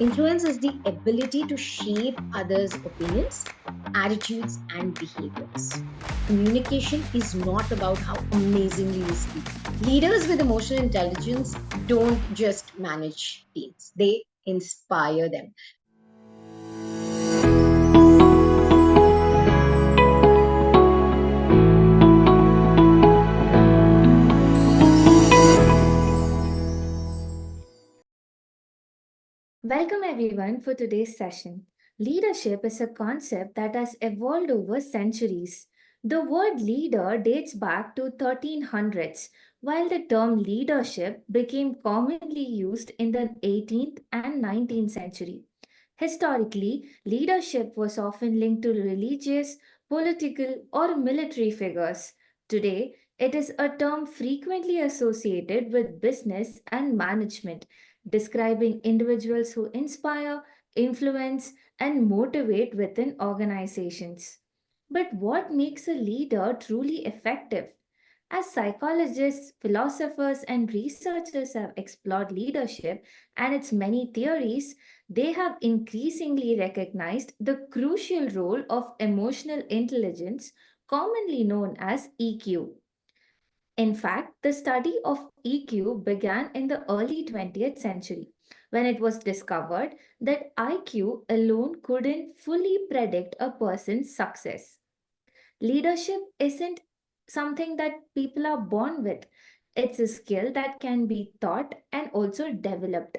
Influence is the ability to shape others' opinions, attitudes, and behaviors. Communication is not about how amazingly you speak. Leaders with emotional intelligence don't just manage teams, they inspire them. Welcome everyone for today's session. Leadership is a concept that has evolved over centuries. The word leader dates back to 1300s, while the term leadership became commonly used in the 18th and 19th century. Historically, leadership was often linked to religious, political, or military figures. Today, it is a term frequently associated with business and management, describing individuals who inspire, influence, and motivate within organizations. But what makes a leader truly effective? As psychologists, philosophers, and researchers have explored leadership and its many theories, they have increasingly recognized the crucial role of emotional intelligence, commonly known as EQ. In fact, the study of EQ began in the early 20th century when it was discovered that IQ alone couldn't fully predict a person's success. Leadership isn't something that people are born with, it's a skill that can be taught and also developed.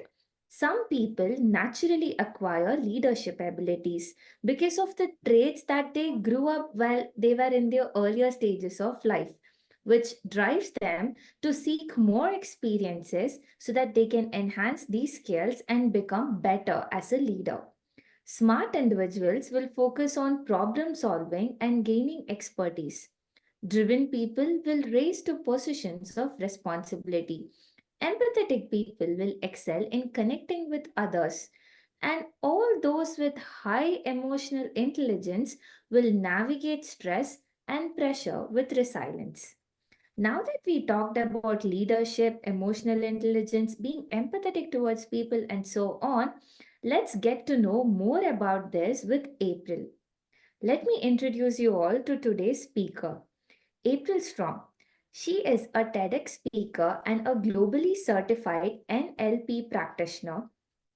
Some people naturally acquire leadership abilities because of the traits that they grew up while they were in their earlier stages of life, which drives them to seek more experiences so that they can enhance these skills and become better as a leader. Smart individuals will focus on problem solving and gaining expertise. Driven people will rise to positions of responsibility. Empathetic people will excel in connecting with others. And all those with high emotional intelligence will navigate stress and pressure with resilience. Now that we talked about leadership, emotional intelligence, being empathetic towards people, and so on, let's get to know more about this with April. Let me introduce you all to today's speaker, April Strong. She is a TEDx speaker and a globally certified NLP practitioner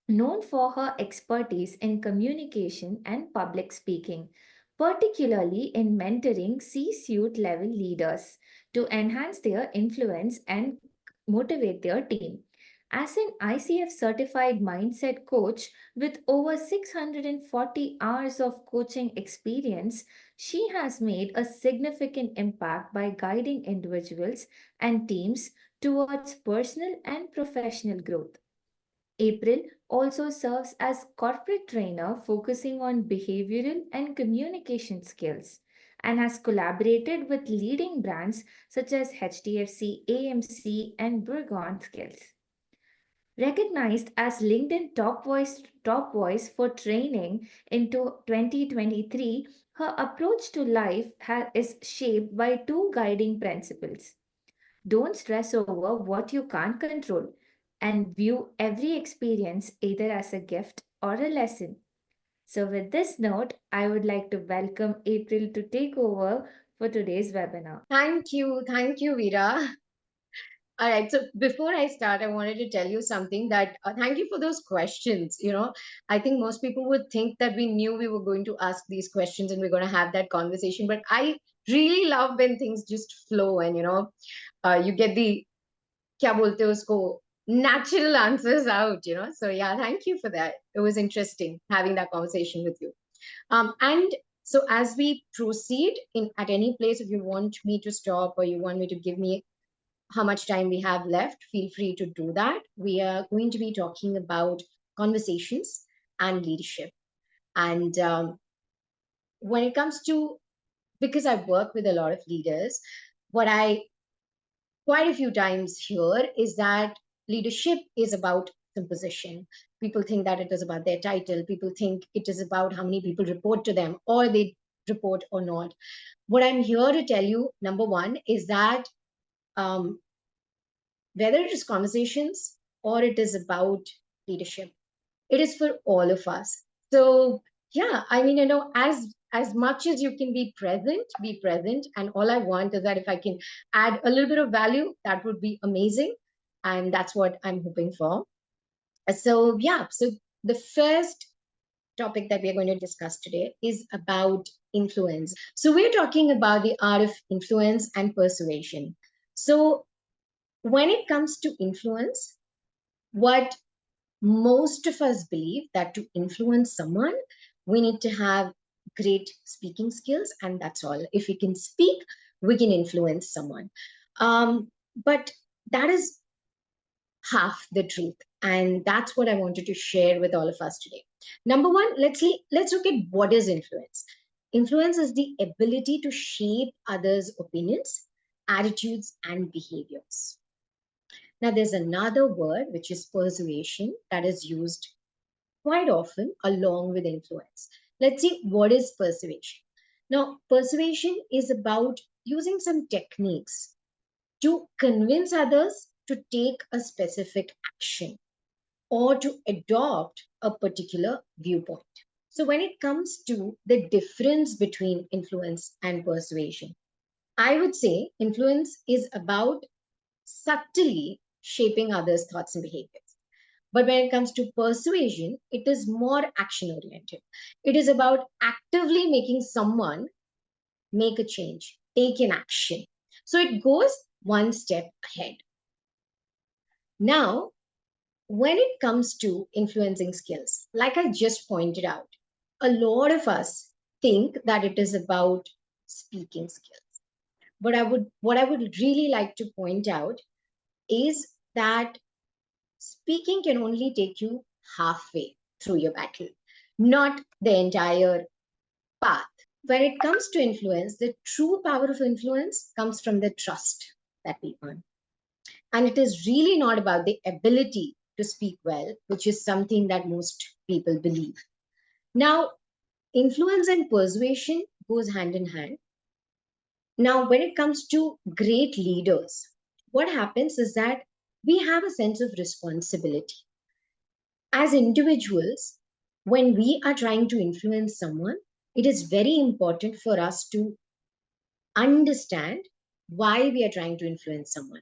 known for her expertise in communication and public speaking, particularly in mentoring C suite level leaders to enhance their influence and motivate their team. As an ICF certified mindset coach with over 640 hours of coaching experience, she has made a significant impact by guiding individuals and teams towards personal and professional growth. April also serves as corporate trainer focusing on behavioral and communication skills and has collaborated with leading brands such as HDFC, AMC, and Burgon Skills. Recognized as LinkedIn top voice for training into 2023, her approach to life is shaped by two guiding principles. Don't stress over what you can't control and view every experience either as a gift or a lesson. So, with this note, I would like to welcome April to take over for today's webinar. Thank you, Veera. All right. So before I start, I wanted to tell you something that thank you for those questions. I think most people would think that we knew we were going to ask these questions and we're going to have that conversation. But I really love when things just flow and, you get the kya bolte usko natural answers out. So yeah, thank you for that. It was interesting having that conversation with you. And so as we proceed at any place, if you want me to stop or you want me to give me how much time we have left, feel free to do that. We are going to be talking about conversations and leadership. And when it comes to, because I work with a lot of leaders, what I quite a few times hear is that leadership is about some position. People think that it is about their title. People think it is about how many people report to them or they report or not. What I'm here to tell you, number one, is that um, whether it is conversations or it is about leadership, It is for all of us. So yeah, I mean, as much as you can be present. And all I want is that if I can add a little bit of value, that would be amazing. And that's what I'm hoping for. So yeah, so the first topic that we're going to discuss today is about influence. So we're talking about the art of influence and persuasion. So when it comes to influence, what most of us believe that to influence someone, we need to have great speaking skills, and that's all. If we can speak, we can influence someone. But that is half the truth, and that's what I wanted to share with all of us today. Number one, let's look at what is influence. Influence is the ability to shape others' opinions, attitudes, and behaviors. Now, there's another word which is persuasion that is used quite often along with influence. Let's see what is persuasion. Now, persuasion is about using some techniques to convince others to take a specific action or to adopt a particular viewpoint. So, when it comes to the difference between influence and persuasion, I would say influence is about subtly shaping others' thoughts and behaviors. But when it comes to persuasion, it is more action oriented. It is about actively making someone make a change, take an action. So it goes one step ahead. Now, when it comes to influencing skills, like I just pointed out, a lot of us think that it is about speaking skills. But what I would really like to point out is that speaking can only take you halfway through your battle, not the entire path. When it comes to influence, the true power of influence comes from the trust that we earn. And it is really not about the ability to speak well, which is something that most people believe. Now, influence and persuasion goes hand in hand. Now, when it comes to great leaders, what happens is that we have a sense of responsibility. As individuals, when we are trying to influence someone, it is very important for us to understand why we are trying to influence someone.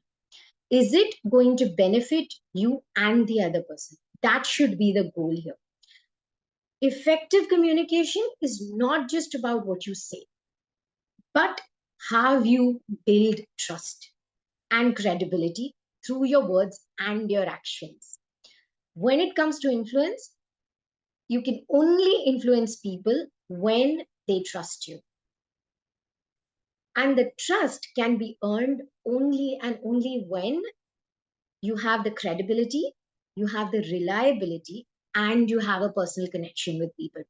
Is it going to benefit you and the other person? That should be the goal here. Effective communication is not just about what you say, but how you build trust and credibility through your words and your actions. When it comes to influence, you can only influence people when they trust you. And the trust can be earned only and only when you have the credibility, you have the reliability, and you have a personal connection with people.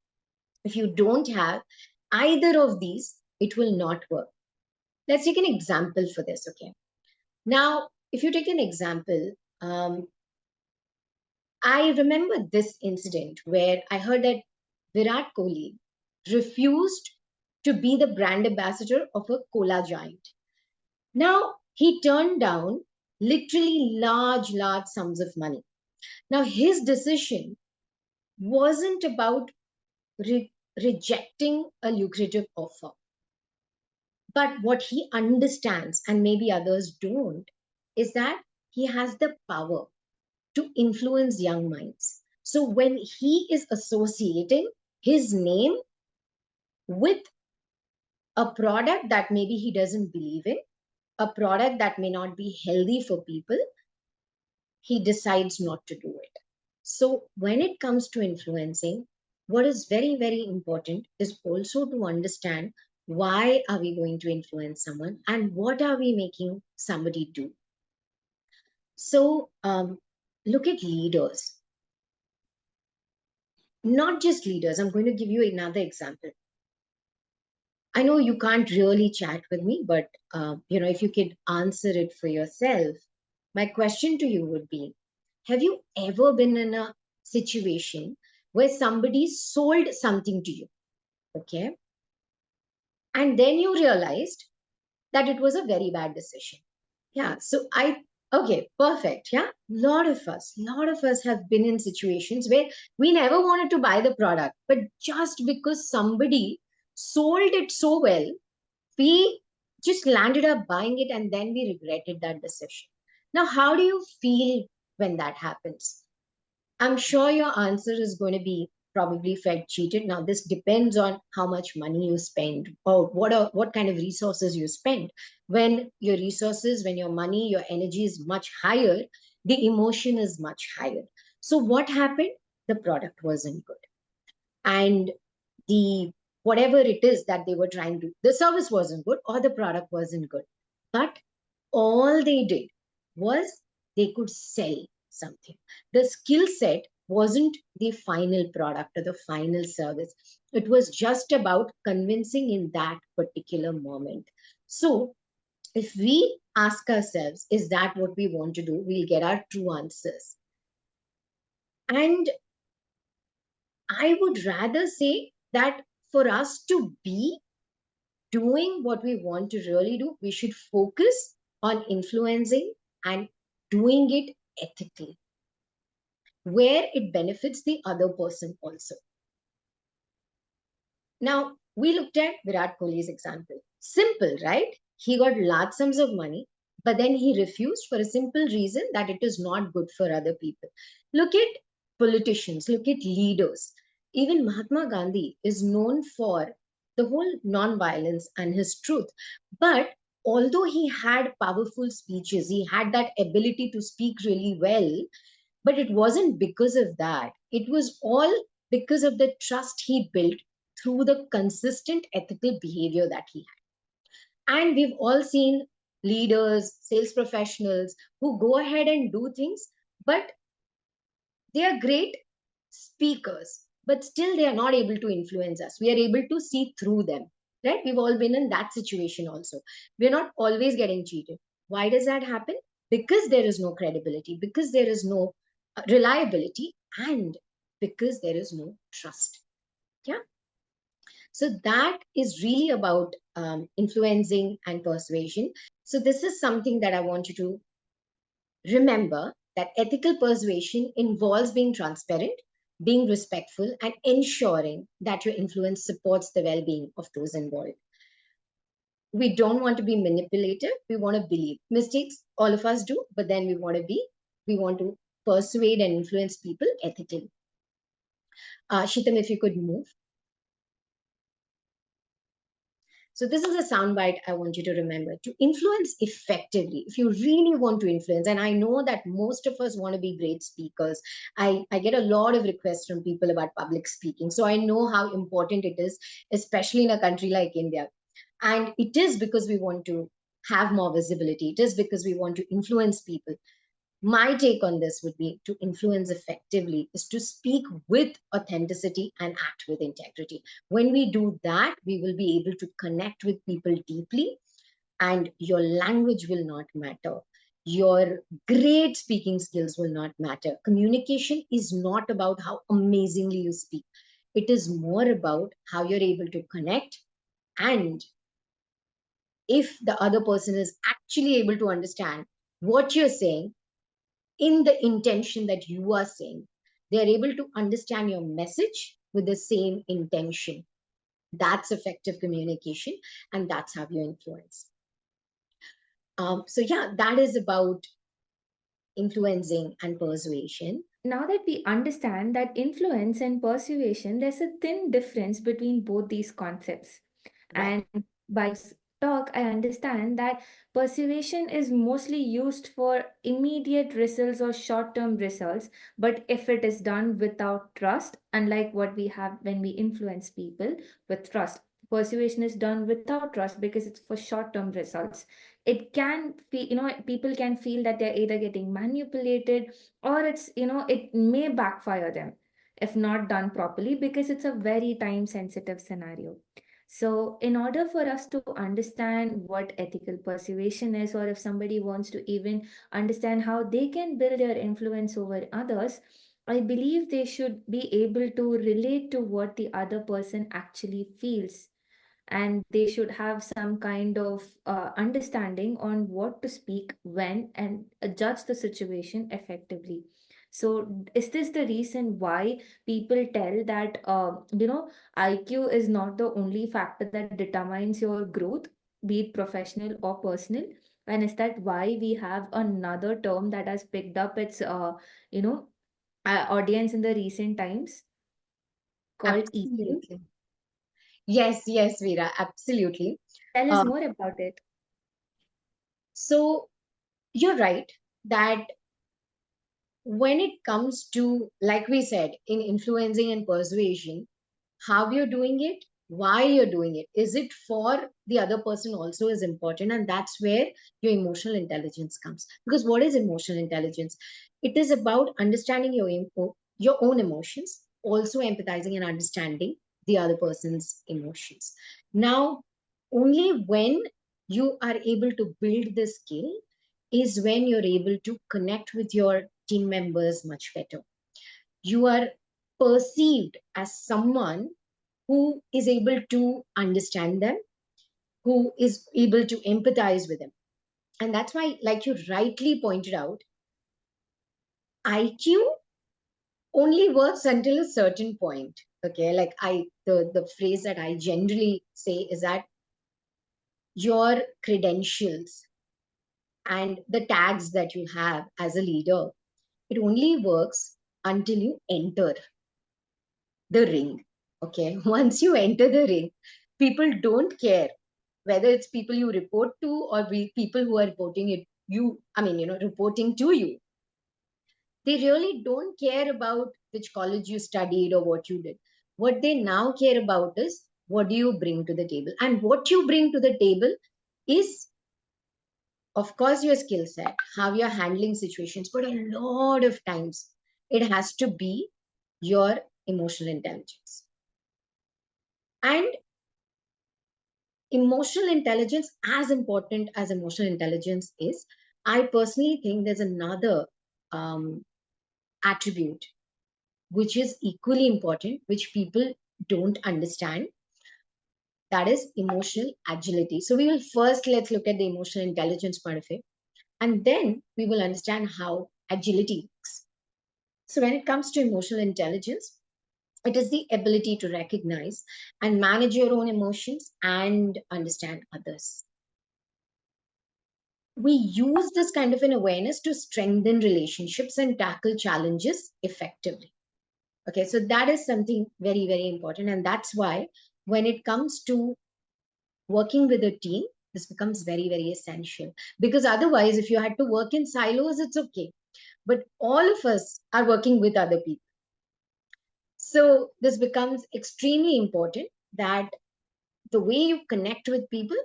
If you don't have either of these, it will not work. Let's take an example for this, okay? Now, if you take an example, I remember this incident where I heard that Virat Kohli refused to be the brand ambassador of a cola giant. Now, he turned down literally large sums of money. Now, his decision wasn't about rejecting a lucrative offer, but what he understands, and maybe others don't, is that he has the power to influence young minds. So when he is associating his name with a product that maybe he doesn't believe in, a product that may not be healthy for people, he decides not to do it. So when it comes to influencing, what is very, very important is also to understand why are we going to influence someone and what are we making somebody do. So look at leaders, not just leaders. I'm going to give you another example. I know you can't really chat with me, but if you could answer it for yourself, my question to you would be: have you ever been in a situation where somebody sold something to you, okay, and then you realized that it was a very bad decision? Yeah. So Okay, perfect. Yeah. Lot of us have been in situations where we never wanted to buy the product, but just because somebody sold it so well, we just landed up buying it and then we regretted that decision. Now, how do you feel when that happens? I'm sure your answer is going to be probably felt cheated. Now, this depends on how much money you spend or what kind of resources you spend. When your resources, when your money, your energy is much higher, the emotion is much higher. So, what happened? The product wasn't good. And the whatever it is that they were trying to, the service wasn't good or the product wasn't good. But all they did was they could sell something. The skill set wasn't the final product or the final service. It was just about convincing in that particular moment. So if we ask ourselves, is that what we want to do? We'll get our true answers. And I would rather say that for us to be doing what we want to really do, we should focus on influencing and doing it ethically, where it benefits the other person also. Now, we looked at Virat Kohli's example. Simple, right? He got large sums of money, but then he refused for a simple reason that it is not good for other people. Look at politicians, look at leaders. Even Mahatma Gandhi is known for the whole non-violence and his truth. But although he had powerful speeches, he had that ability to speak really well, but it wasn't because of that. It was all because of the trust he built through the consistent ethical behavior that he had. And we've all seen leaders, sales professionals who go ahead and do things, but they are great speakers, but still they are not able to influence us. We are able to see through them, right? We've all been in that situation also. We're not always getting cheated. Why does that happen? Because there is no credibility, because there is no reliability, and because there is no trust. Yeah. So that is really about influencing and persuasion. So this is something that I want you to remember, that ethical persuasion involves being transparent, being respectful, and ensuring that your influence supports the well being of those involved. We don't want to be manipulative. We want to believe. Mistakes, all of us do, but then we want to persuade and influence people ethically. Shitam, if you could move. So this is a soundbite I want you to remember. To influence effectively, if you really want to influence, and I know that most of us want to be great speakers. I get a lot of requests from people about public speaking. So I know how important it is, especially in a country like India. And it is because we want to have more visibility. It is because we want to influence people. My take on this would be, to influence effectively is to speak with authenticity and act with integrity. When we do that, we will be able to connect with people deeply, and your language will not matter. Your great speaking skills will not matter. Communication is not about how amazingly you speak, it is more about how you're able to connect, and if the other person is actually able to understand what you're saying in the intention that you are saying. They are able to understand your message with the same intention. That's effective communication, and that's how you influence. So, yeah, that is about influencing and persuasion. Now that we understand that influence and persuasion, there's a thin difference between both these concepts. Right. And by talk, I understand that persuasion is mostly used for immediate results or short term results. But if it is done without trust, unlike what we have when we influence people with trust, persuasion is done without trust because it's for short term results. It can feel, people can feel that they're either getting manipulated, or it's, it may backfire them if not done properly, because it's a very time sensitive scenario. So, in order for us to understand what ethical persuasion is, or if somebody wants to even understand how they can build their influence over others, I believe they should be able to relate to what the other person actually feels. and they should have some kind of understanding on what to speak when and judge the situation effectively. So is this the reason why people tell that IQ is not the only factor that determines your growth, be it professional or personal? And is that why we have another term that has picked up its you know audience in the recent times called EQ? Absolutely. Yes, yes, Veera, absolutely. Tell us Uh, more about it. so you're right that when it comes to, like we said, in influencing and persuasion, how you're doing it, why you're doing it, is it for the other person also is important. And that's where your emotional intelligence comes. Because what is emotional intelligence? It is about understanding your own emotions, also empathizing and understanding the other person's emotions. Now, only when you are able to build this skill is when you're able to connect with your team members much better. You are perceived as someone who is able to understand them, who is able to empathize with them. And that's why, like you rightly pointed out, IQ only works until a certain point. Okay, like the phrase that I generally say is that your credentials and the tags that you have as a leader, it only works until you enter the ring. Okay, once you enter the ring, people don't care whether it's people you report to or people who are reporting it you I mean, reporting to you. They really don't care about which college you studied or what you did. What they now care about is what do you bring to the table, and what you bring to the table is, of course, your skill set, how you're handling situations, but a lot of times it has to be your emotional intelligence. And emotional intelligence, as important as emotional intelligence is, I personally think there's another um, attribute which is equally important, which people don't understand. That is emotional agility. So we will first, let's look at the emotional intelligence part of it, and then we will understand how agility works. So when it comes to emotional intelligence, it is the ability to recognize and manage your own emotions and understand others. We use this kind of an awareness to strengthen relationships and tackle challenges effectively. Okay, so that is something very, very important. And that's why when it comes to working with a team, this becomes very, very essential. Because otherwise, if you had to work in silos, it's okay. But all of us are working with other people. So this becomes extremely important that the way you connect with people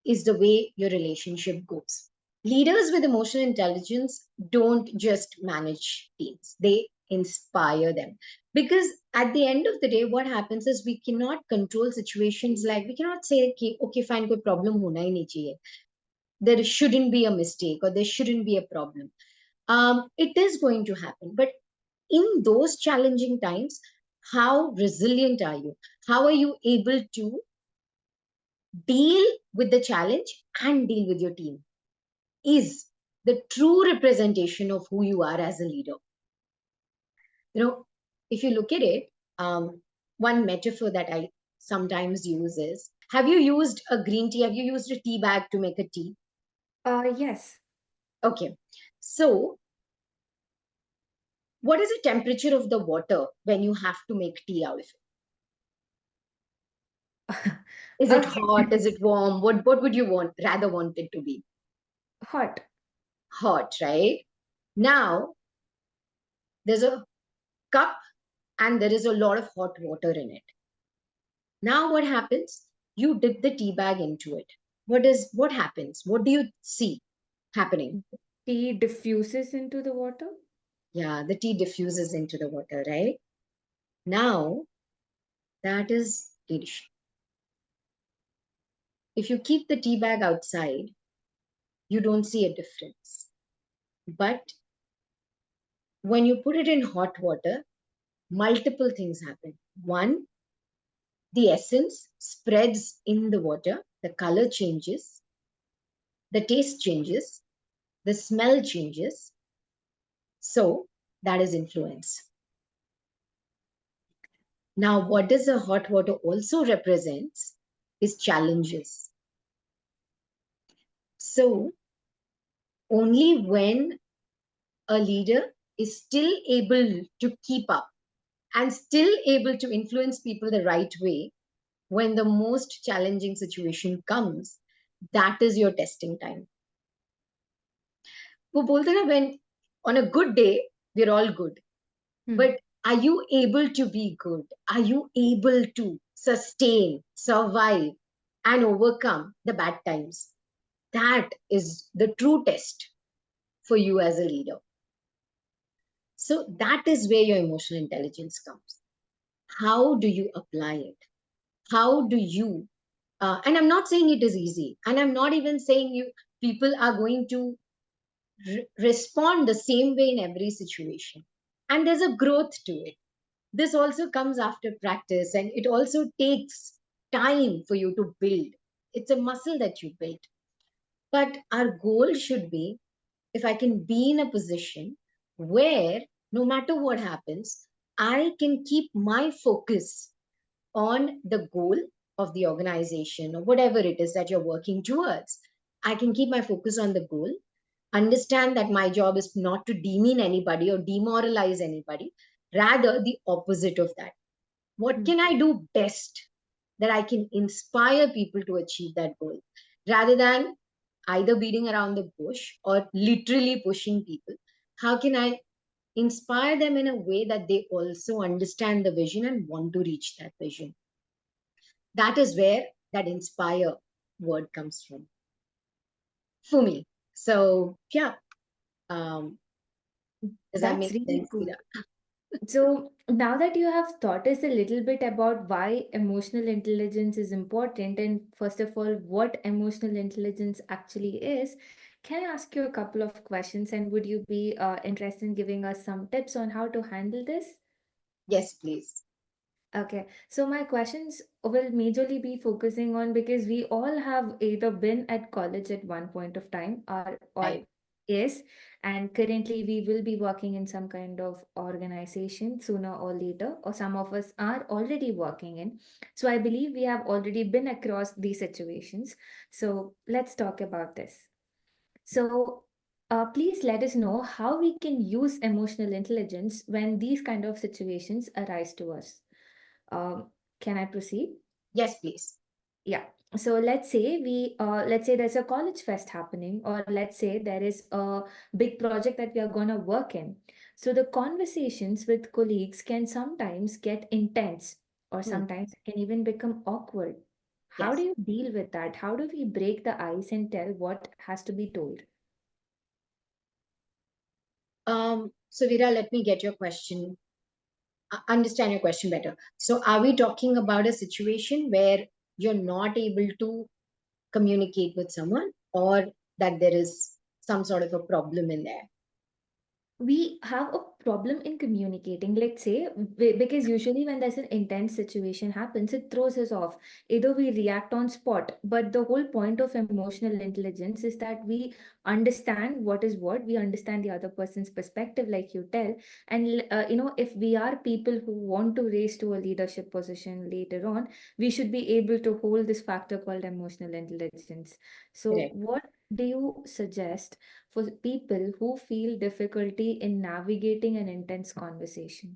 is the way your relationship goes. Leaders with emotional intelligence don't just manage teams, they inspire them. Because at the end of the day, what happens is we cannot control situations. Like we cannot say, okay, fine, koi problem hona hi nahi chahiye. There shouldn't be a mistake or there shouldn't be a problem. It is going to happen. But in those challenging times, how resilient are you? How are you able to deal with the challenge and deal with your team? Is the true representation of who you are as a leader. If you look at it, one metaphor that I sometimes use is, have you used a green tea? Have you used a tea bag to make a tea? Yes. Okay. So, what is the temperature of the water when you have to make tea out of it? Is it Okay. hot? Is it warm? What would you rather want it to be? Hot. Hot, right? Now, there's a cup and there is a lot of hot water in it. Now what happens? You dip the tea bag into it. What happens? What do you see happening? Tea diffuses into the water. Yeah, the tea diffuses into the water, right? Now that is leadership. If you keep the tea bag outside, you don't see a difference. But when you put it in hot water, multiple things happen. One, The essence spreads in the water, the color changes, the taste changes, the smell changes. So that is influence. Now, what does the hot water also represents is challenges. So only when a leader is still able to keep up and still able to influence people the right way, when the most challenging situation comes, that is your testing time. वो बोलते ना, when on a good day we're all good, Hmm. but are you able to be good? Are you able to sustain, survive, and overcome the bad times? That is the true test for you as a leader. So that is where your emotional intelligence comes. How do you apply it? How do you, and I'm not saying it is easy, and I'm not even saying you people are going to respond the same way in every situation. And there's a growth to it. This also comes after practice, and it also takes time for you to build. It's a muscle that you build. But our goal should be, if I can be in a position where no matter what happens, I can keep my focus on the goal of the organization or whatever it is that you're working towards. I can keep my focus on the goal, understand that my job is not to demean anybody or demoralize anybody, rather, the opposite of that. What Hmm. can I do best that I can inspire people to achieve that goal rather than either beating around the bush or literally pushing people? How can I inspire them in a way that they also understand the vision and want to reach that vision? That is where that inspire word comes from for me. So, yeah, um, does that That's make really sense, cool. Ida? So now that you have taught us a little bit about why emotional intelligence is important, and first of all, what emotional intelligence actually is, can I ask you a couple of questions? And would you be interested in giving us some tips on how to handle this? Yes, please. Okay, so my questions will majorly be focusing on because we all have either been at college at one point of time or Right. yes, and currently we will be working in some kind of organization sooner or later, or some of us are already working in. So I believe we have already been across these situations. So let's talk about this. So please let us know how we can use emotional intelligence when these kind of situations arise to us. um, can I proceed? Yes, please. Yeah. So let's say there's a college fest happening, or let's say there is a big project that we are gonna work in. So the conversations with colleagues can sometimes get intense, or Hmm. sometimes it can even become awkward. How do Yes. you deal with that? How do we break the ice and tell what has to be told? So, Veera, let me get your question, understand your question better. So, are we talking about a situation where you're not able to communicate with someone, or that there is some sort of a problem in there? We have a problem in communicating, let's say, because usually when there's an intense situation happens, it throws us off. Either we react on spot, but the whole point of emotional intelligence is that we understand what is what, we understand the other person's perspective, like you tell. And if we are people who want to raise to a leadership position later on, we should be able to hold this factor called emotional intelligence. So Correct. what do you suggest for people who feel difficulty in navigating an intense conversation?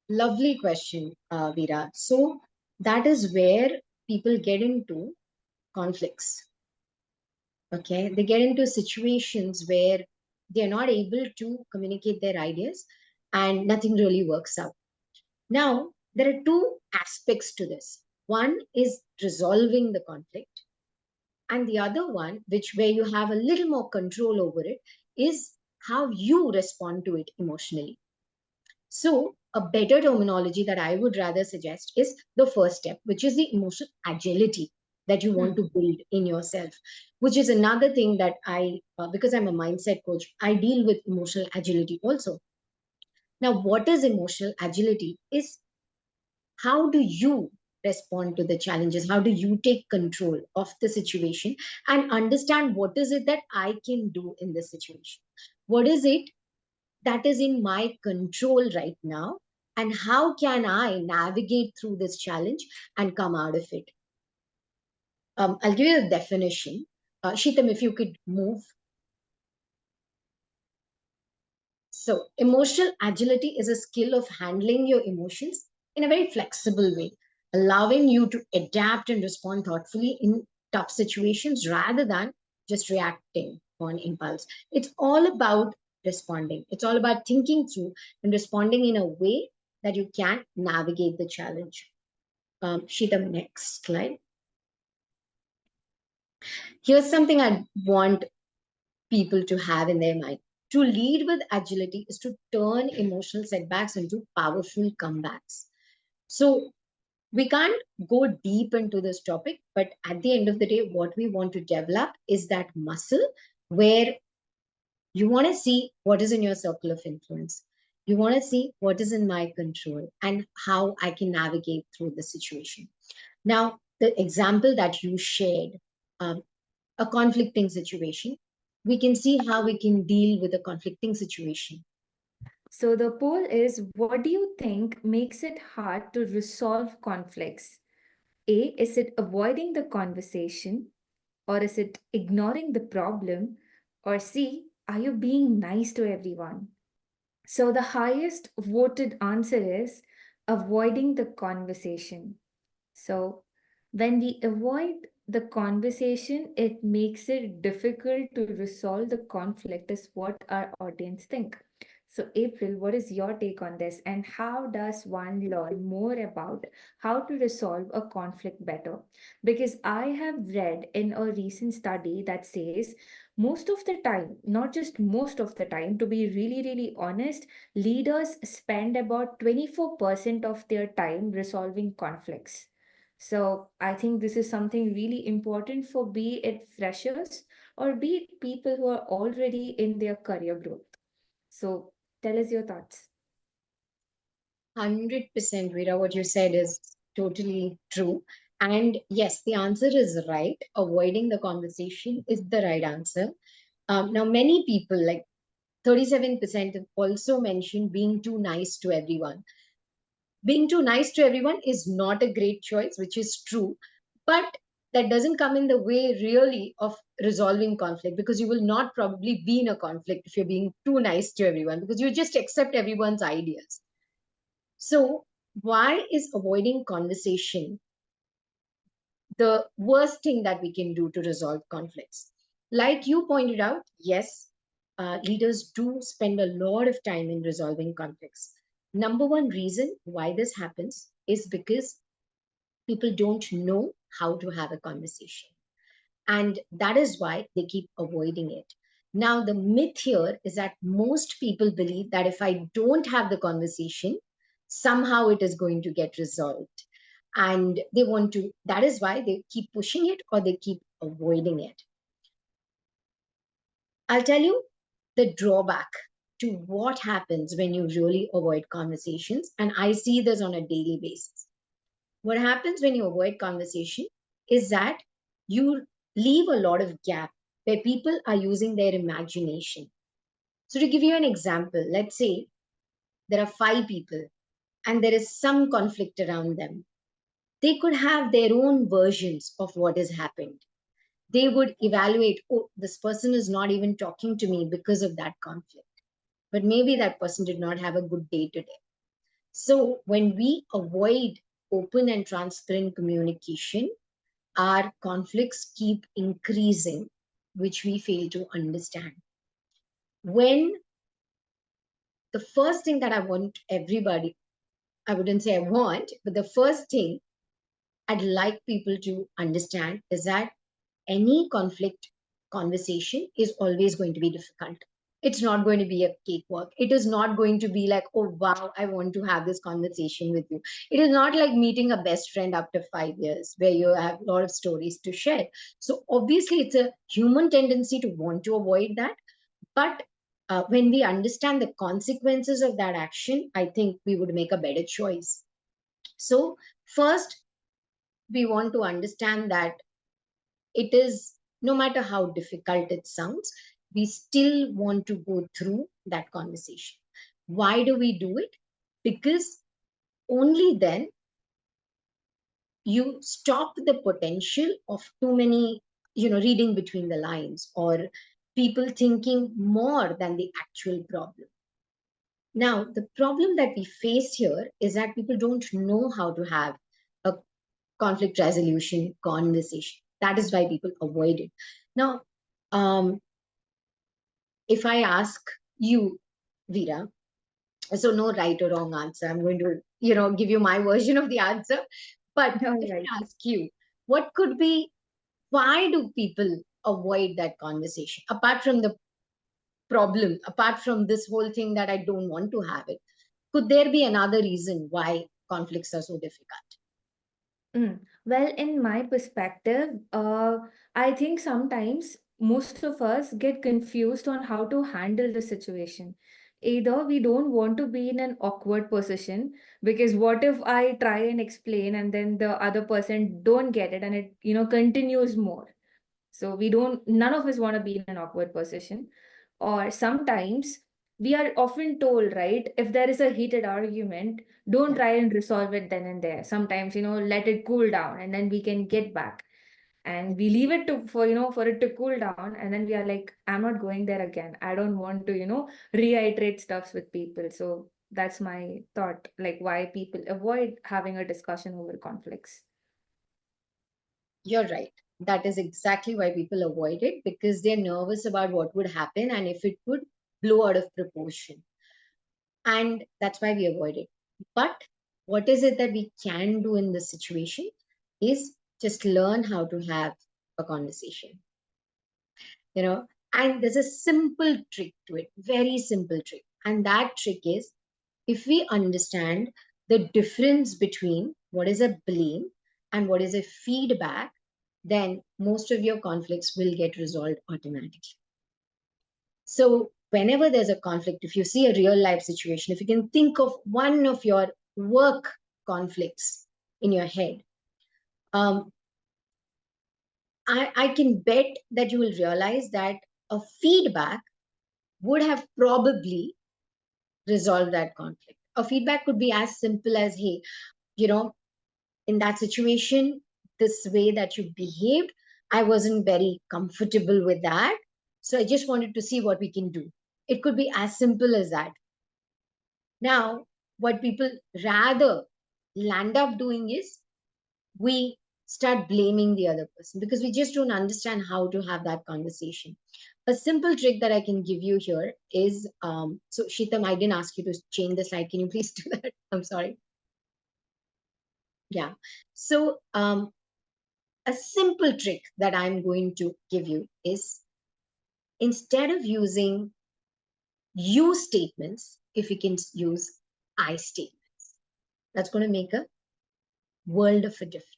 Lovely question, Veera. So, that is where people get into conflicts. Okay. They get into situations where they're not able to communicate their ideas and nothing really works out. Now, there are two aspects to this. One is resolving the conflict, and the other one, which where you have a little more control over it, is how you respond to it emotionally. So, a better terminology that I would rather suggest is the first step, which is the emotional agility that you want Hmm. to build in yourself, which is another thing that because I'm a mindset coach, I deal with emotional agility also. Now, what is emotional agility? Is how do you respond to the challenges? How do you take control of the situation and understand what is it that I can do in this situation? What is it that is in my control right now? And how can I navigate through this challenge and come out of it? I'll give you a definition. Shitam, if you could move. So, emotional agility is a skill of handling your emotions in a very flexible way, allowing you to adapt and respond thoughtfully in tough situations rather than just reacting on impulse. It's all about responding, it's all about thinking through and responding in a way that you can navigate the challenge. Sheeta, next slide. Here's something I want people to have in their mind. To lead with agility is to turn emotional setbacks into powerful comebacks. So we can't go deep into this topic, but at the end of the day, what we want to develop is that muscle where you want to see what is in your circle of influence. You want to see what is in my control and how I can navigate through the situation. Now, the example that you shared, um, a conflicting situation, we can see how we can deal with a conflicting situation. So the poll is, what do you think makes it hard to resolve conflicts? A, is it avoiding the conversation? Or is it ignoring the problem? Or C, are you being nice to everyone? So the highest voted answer is avoiding the conversation. So when we avoid the conversation, it makes it difficult to resolve the conflict, is what our audience think. So, April, what is your take on this? And how does one learn more about how to resolve a conflict better? Because I have read in a recent study that says most of the time, not just most of the time, to be really, really honest, leaders spend about 24% of their time resolving conflicts. So I think this is something really important for be it freshers or be it people who are already in their career growth. So tell us your thoughts. 100%, Veera, what you said is totally true. And yes, the answer is right. Avoiding the conversation is the right answer. Now, many people, like 37%, have also mentioned being too nice to everyone. Being too nice to everyone is not a great choice, which is true. But that doesn't come in the way really of resolving conflict, because you will not probably be in a conflict if you're being too nice to everyone, because you just accept everyone's ideas. So, why is avoiding conversation the worst thing that we can do to resolve conflicts? Like you pointed out, yes, leaders do spend a lot of time in resolving conflicts. Number one reason why this happens is because people don't know how to have a conversation. And that is why they keep avoiding it. Now, the myth here is that most people believe that if I don't have the conversation, somehow it is going to get resolved. And they want to, that is why they keep pushing it or they keep avoiding it. I'll tell you the drawback to what happens when you really avoid conversations. And I see this on a daily basis. What happens when you avoid conversation is that you leave a lot of gap where people are using their imagination. So, to give you an example, let's say there are five people and there is some conflict around them. They could have their own versions of what has happened. They would evaluate, oh, this person is not even talking to me because of that conflict. But maybe that person did not have a good day today. So, when we avoid open and transparent communication, our conflicts keep increasing, which we fail to understand. When the first thing that I want everybody, I wouldn't say I want, but the first thing I'd like people to understand is that any conflict conversation is always going to be difficult. It's not going to be a cakewalk. It is not going to be like, oh, wow, I want to have this conversation with you. It is not like meeting a best friend after 5 years where you have a lot of stories to share. So, obviously, it's a human tendency to want to avoid that. But when we understand the consequences of that action, I think we would make a better choice. So, first, we want to understand that it is, no matter how difficult it sounds, we still want to go through that conversation. Why do we do it? Because only then you stop the potential of too many, reading between the lines, or people thinking more than the actual problem. Now, the problem that we face here is that people don't know how to have a conflict resolution conversation. That is why people avoid it. Now, um, if I ask you, Veera, so no right or wrong answer. I'm going to, give you my version of the answer. But All if right. I ask you, what could be, why do people avoid that conversation? Apart from the problem, apart from this whole thing that I don't want to have it, could there be another reason why conflicts are so difficult? Well, in my perspective, I think sometimes most of us get confused on how to handle the situation. Either we don't want to be in an awkward position, because what if I try and explain and then the other person don't get it and it, continues more. So we don't, none of us want to be in an awkward position. Or sometimes we are often told, right, if there is a heated argument, don't Yeah. try and resolve it then and there. Sometimes, let it cool down and then we can get back. And we leave it to for it to cool down, and then we are like, I'm not going there again. I don't want to, reiterate stuffs with people. So that's my thought, like why people avoid having a discussion over conflicts. You're right. That is exactly why people avoid it, because they're nervous about what would happen and if it would blow out of proportion. And that's why we avoid it. But what is it that we can do in this situation is just learn how to have a conversation, you know. And there's a simple trick to it, very simple trick. And that trick is, if we understand the difference between what is a blame and what is a feedback, then most of your conflicts will get resolved automatically. So, whenever there's a conflict, if you see a real life situation, if you can think of one of your work conflicts in your head, um, I can bet that you will realize that a feedback would have probably resolved that conflict. A feedback could be as simple as, hey, you know, in that situation, this way that you behaved, I wasn't very comfortable with that. So I just wanted to see what we can do. It could be as simple as that. Now, what people rather land up doing is we start blaming the other person because we just don't understand how to have that conversation. A simple trick that I can give you here is, so Shitam, I didn't ask you to change the slide. Can you please do that? I'm sorry. Yeah. So, a simple trick that I'm going to give you is, instead of using you statements, if we can use I statements, that's going to make a world of a difference.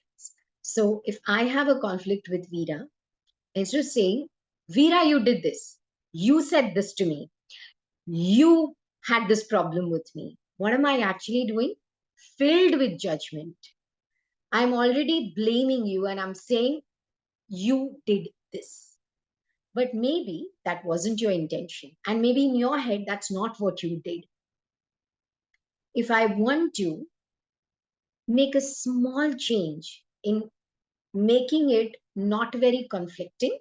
So if I have a conflict with Veera, instead of saying, Veera, you did this, you said this to me, you had this problem with me, what am I actually doing? Filled with judgment. I'm already blaming you and I'm saying, you did this. But maybe that wasn't your intention. And maybe in your head, that's not what you did. If I want to make a small change in making it not very conflicting,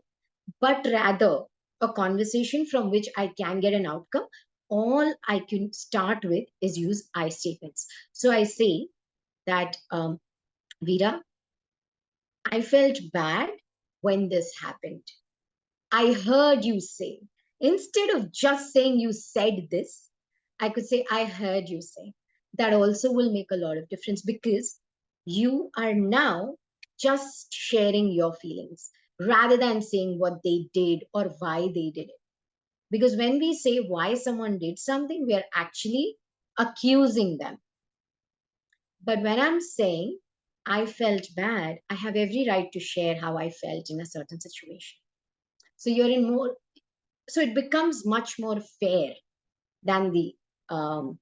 but rather a conversation from which I can get an outcome, all I can start with is use I statements. So I say that, Veera, I felt bad when this happened. I heard you say. Instead of just saying you said this, I could say I heard you say. That also will make a lot of difference because you are now just sharing your feelings rather than saying what they did or why they did it. Because when we say why someone did something, we are actually accusing them. But when I'm saying I felt bad, I have every right to share how I felt in a certain situation. So you're in more, so it becomes much more fair than the, um,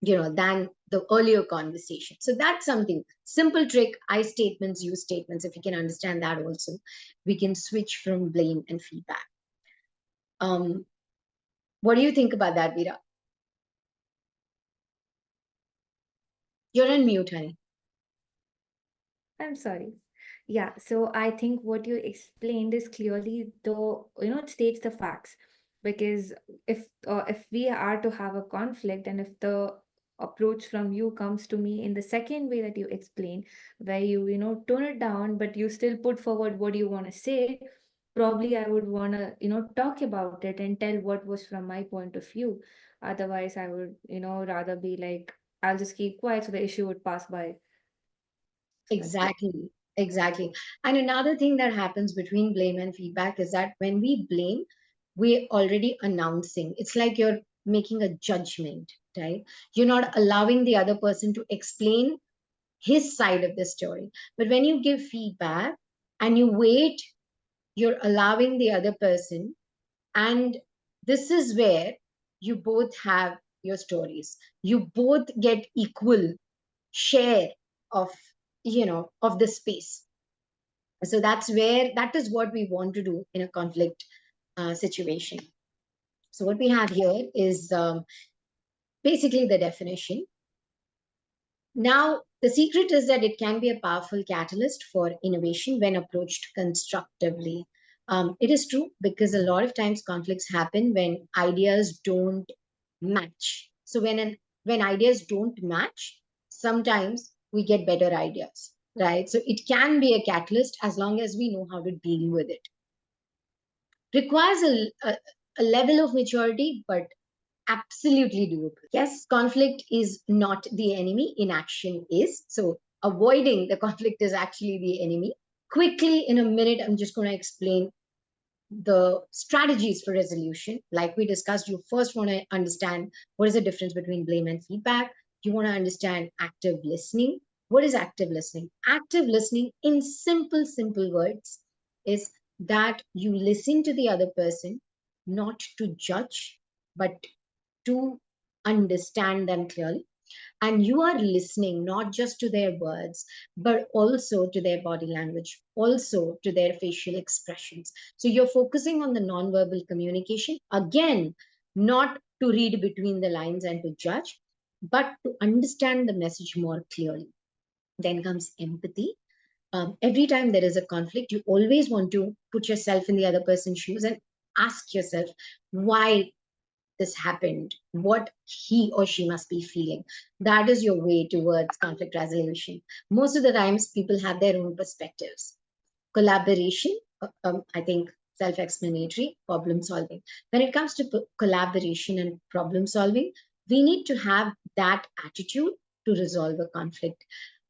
than the earlier conversation. So that's something simple trick. I statements, use statements. If you can understand that also, we can switch from blame and feedback. Um, what do you think about that, Veera? You're on mute, honey. I'm sorry. Yeah, so I think what you explained is clearly it states the facts. Because if we are to have a conflict, and if the approach from you comes to me in the second way that you explain, where you tone it down, but you still put forward what you want to say, probably I would want to talk about it and tell what was from my point of view. Otherwise, I would rather be like, I'll just keep quiet so the issue would pass by. So that's what. Exactly, exactly. And another thing that happens between blame and feedback is that when we blame, we're already announcing. It's like you're making a judgment, right? You're not allowing the other person to explain his side of the story. But when you give feedback and you wait, you're allowing the other person. And this is where you both have your stories. You both get equal share of of the space. So that is what we want to do in a conflict situation. So what we have here is basically the definition. Now, the secret is that it can be a powerful catalyst for innovation when approached constructively. It is true because a lot of times conflicts happen when ideas don't match. So when ideas don't match, sometimes we get better ideas, right? So it can be a catalyst as long as we know how to deal with it. Requires a level of maturity, but absolutely doable. Yes, conflict is not the enemy, inaction is. So avoiding the conflict is actually the enemy. Quickly, in a minute, I'm just going to explain the strategies for resolution. Like we discussed, you first want to understand what is the difference between blame and feedback. You want to understand active listening. What is active listening? Active listening, in simple words, is that you listen to the other person, not to judge, but to understand them clearly. And you are listening not just to their words, but also to their body language, also to their facial expressions. So you're focusing on the nonverbal communication, again, not to read between the lines and to judge, but to understand the message more clearly. Then comes empathy. Every time there is a conflict, you always want to put yourself in the other person's shoes and ask yourself why this happened, what he or she must be feeling. That is your way towards conflict resolution. Most of the times, people have their own perspectives. Collaboration, I think self explanatory, problem solving. When it comes to collaboration and problem solving, we need to have that attitude to resolve a conflict.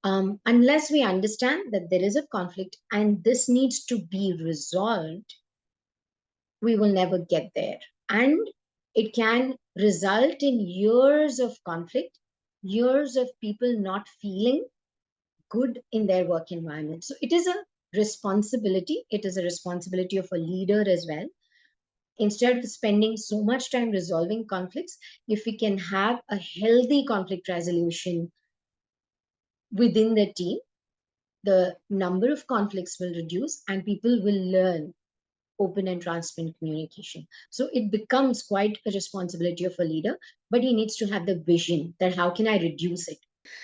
Unless we understand that there is a conflict and this needs to be resolved, we will never get there. And it can result in years of conflict, years of people not feeling good in their work environment. So it is a responsibility. It is a responsibility of a leader as well. Instead of spending so much time resolving conflicts, if we can have a healthy conflict resolution within the team, the number of conflicts will reduce and people will learn open and transparent communication. So it becomes quite a responsibility of a leader, but he needs to have the vision that how can I reduce it?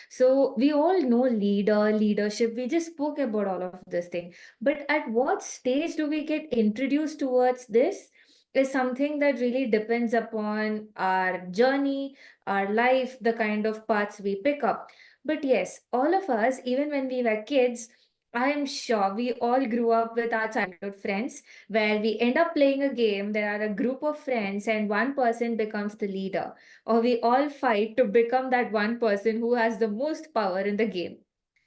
So we all know leadership. We just spoke about all of this thing. But at what stage do we get introduced towards this? Is something that really depends upon our journey, our life, the kind of paths we pick up. But yes, all of us, even when we were kids, I am sure we all grew up with our childhood friends where we end up playing a game. There are a group of friends, and one person becomes the leader, or we all fight to become that one person who has the most power in the game.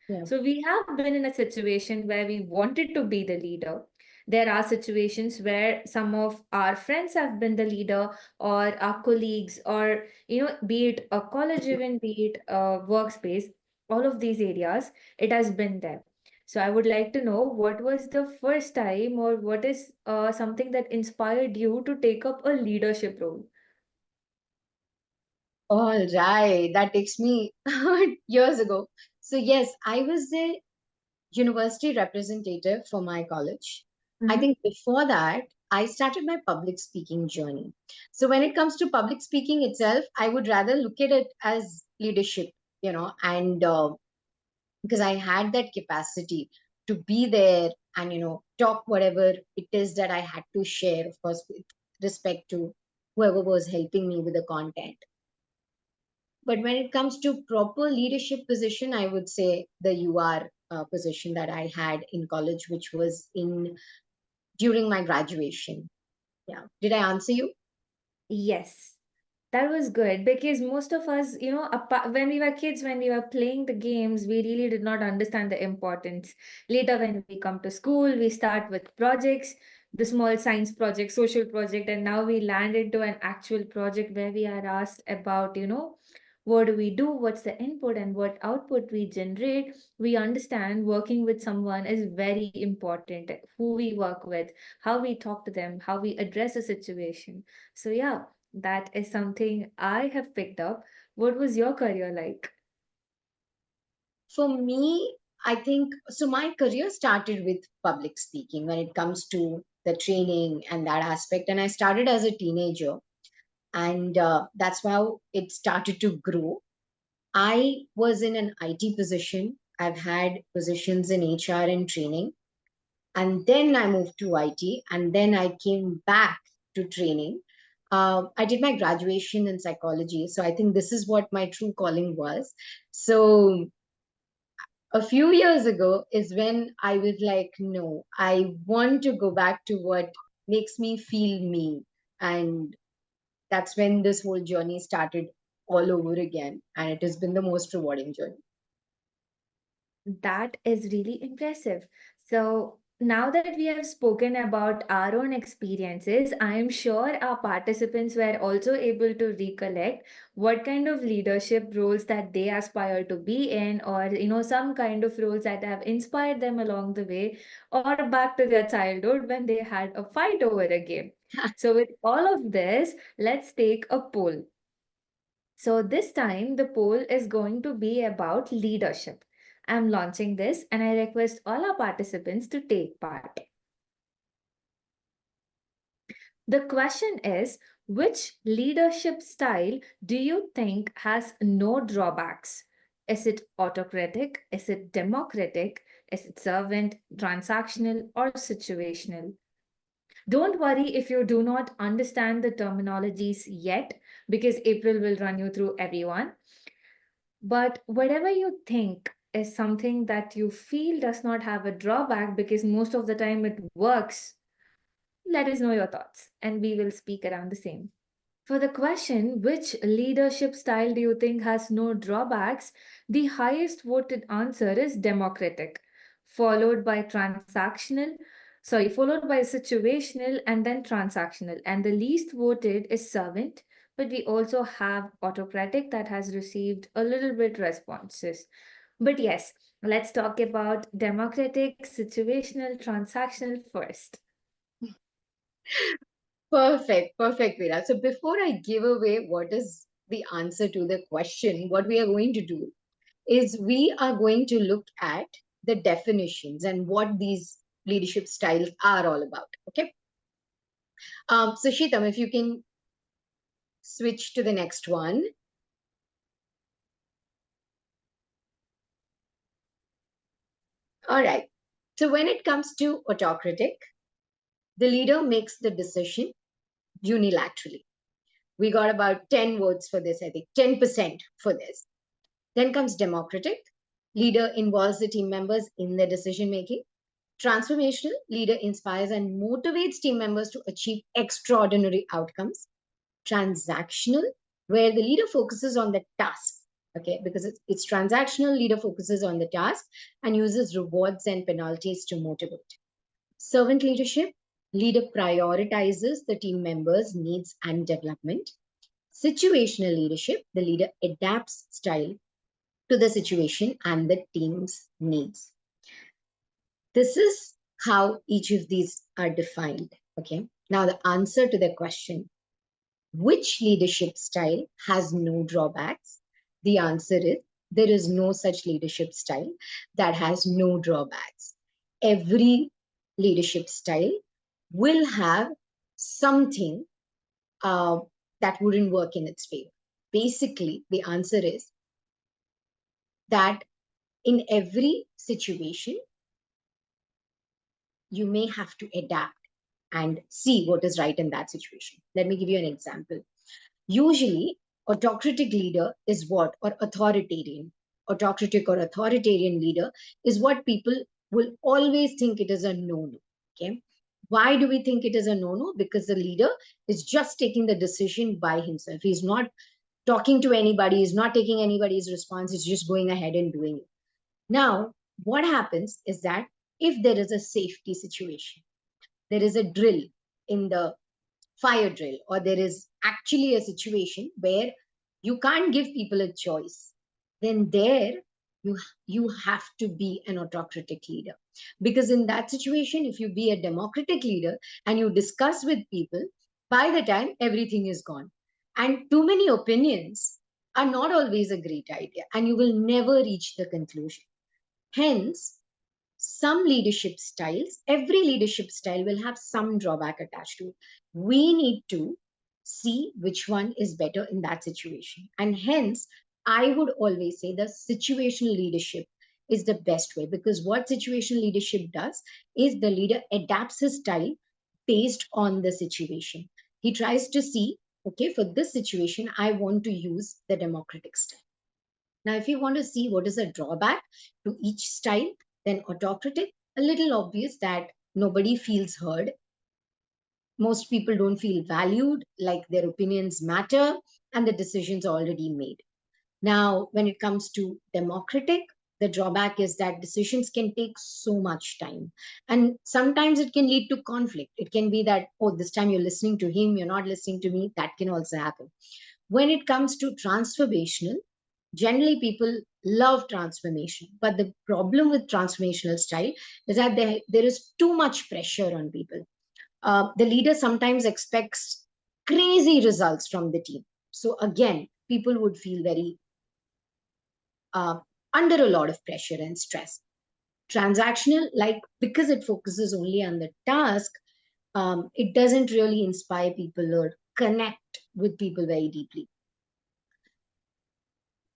Yeah. So we have been in a situation where we wanted to be the leader. There are situations where some of our friends have been the leader, or our colleagues, or be it a college event, be it a workspace, all of these areas, it has been there. So I would like to know what was the first time, or what is something that inspired you to take up a leadership role? All right, that takes me years ago. So yes, I was the university representative for my college. I Mhm. think before that, I started my public speaking journey. So when it comes to public speaking itself, I would rather look at it as leadership, and because I had that capacity to be there and, talk whatever it is that I had to share, of course, with respect to whoever was helping me with the content. But when it comes to proper leadership position, I would say the UR position that I had in college, which was in during my graduation. Yeah. Did I answer you? Yes. That was good because most of us, when we were kids, when we were playing the games, we really did not understand the importance. Later, when we come to school, we start with projects, the small science project, social project, and now we land into an actual project where we are asked about, what do we do, what's the input, and what output we generate. We understand working with someone is very important, who we work with, how we talk to them, how we address a situation. So, yeah, that is something I have picked up. What was your career like? For me, I think so. My career started with public speaking when it comes to the training and that aspect. And I started as a teenager, and that's how it started to grow. I was in an IT position. I've had positions in HR and training. And then I moved to IT, and then I came back to training. I did my graduation in psychology. So I think this is what my true calling was. So a few years ago is when I was like, no, I want to go back to what makes me feel me. And that's when this whole journey started all over again. And it has been the most rewarding journey. That is really impressive. So, now that we have spoken about our own experiences, I am sure our participants were also able to recollect what kind of leadership roles that they aspire to be in, or some kind of roles that have inspired them along the way, or back to their childhood when they had a fight over a game. So, with all of this, let's take a poll. So this time the poll is going to be about leadership. I'm launching this and I request all our participants to take part. The question is, which leadership style do you think has no drawbacks? Is it autocratic? Is it democratic? Is it servant, transactional, or situational? Don't worry if you do not understand the terminologies yet, because April will run you through everyone. But whatever you think is something that you feel does not have a drawback because most of the time it works, let us know your thoughts and we will speak around the same. For the question, which leadership style do you think has no drawbacks? The highest voted answer is democratic, followed by followed by situational and then transactional. And the least voted is servant, but we also have autocratic that has received a little bit responses. But yes, let's talk about democratic, situational, transactional first. Perfect, perfect, Veera. So before I give away what is the answer to the question, what we are going to do is we are going to look at the definitions and what these leadership styles are all about. Okay. So Shitam, if you can switch to the next one. All right. So when it comes to autocratic, the leader makes the decision unilaterally. We got about 10 votes for this, I think 10% for this. Then comes democratic. Leader involves the team members in their decision making. Transformational, leader inspires and motivates team members to achieve extraordinary outcomes. Transactional, where the leader focuses on the task. Okay, because it's transactional, leader focuses on the task and uses rewards and penalties to motivate. Servant leadership, leader prioritizes the team members' needs and development. Situational leadership, the leader adapts style to the situation and the team's needs. This is how each of these are defined. Okay. Now, the answer to the question, Which leadership style has no drawbacks? The answer is there is no such leadership style that has no drawbacks. Every leadership style will have something uh, that wouldn't work in its favor. Basically, the answer is that in every situation, you may have to adapt and see what is right in that situation. Let me give you an example. Usually, autocratic leader is what? Or authoritarian. Autocratic or authoritarian leader is what people will always think it is a no-no. Okay. Why do we think it is a no-no? Because the leader is just taking the decision by himself. He's not talking to anybody, he's not taking anybody's response, he's just going ahead and doing it. Now, what happens is that if there is a safety situation, there is a drill in the fire drill, or there is actually a situation where you can't give people a choice, then there you you have to be an autocratic leader. Because in that situation, if you be a democratic leader and you discuss with people, by the time everything is gone, and too many opinions are not always a great idea, and you will never reach the conclusion. Hence, some leadership styles, every leadership style will have some drawback attached to it. We need to see which one is better in that situation. And hence, I would always say the situational leadership is the best way, because what situational leadership does is the leader adapts his style based on the situation. He tries to see, okay, for this situation, I want to use the democratic style. Now, if you want to see what is the drawback to each style, then autocratic, a little obvious that nobody feels heard. Most people don't feel valued, like their opinions matter, and the decisions are already made. Now, when it comes to democratic, the drawback is that decisions can take so much time. And sometimes it can lead to conflict. It can be that, oh, this time you're listening to him, you're not listening to me. That can also happen. When it comes to transformational, generally people love transformation, but the problem with transformational style is that there is too much pressure on people. The leader sometimes expects crazy results from the team, so again people would feel very uh, under a lot of pressure and stress. Transactional, like, because it focuses only on the task, it doesn't really inspire people or connect with people very deeply.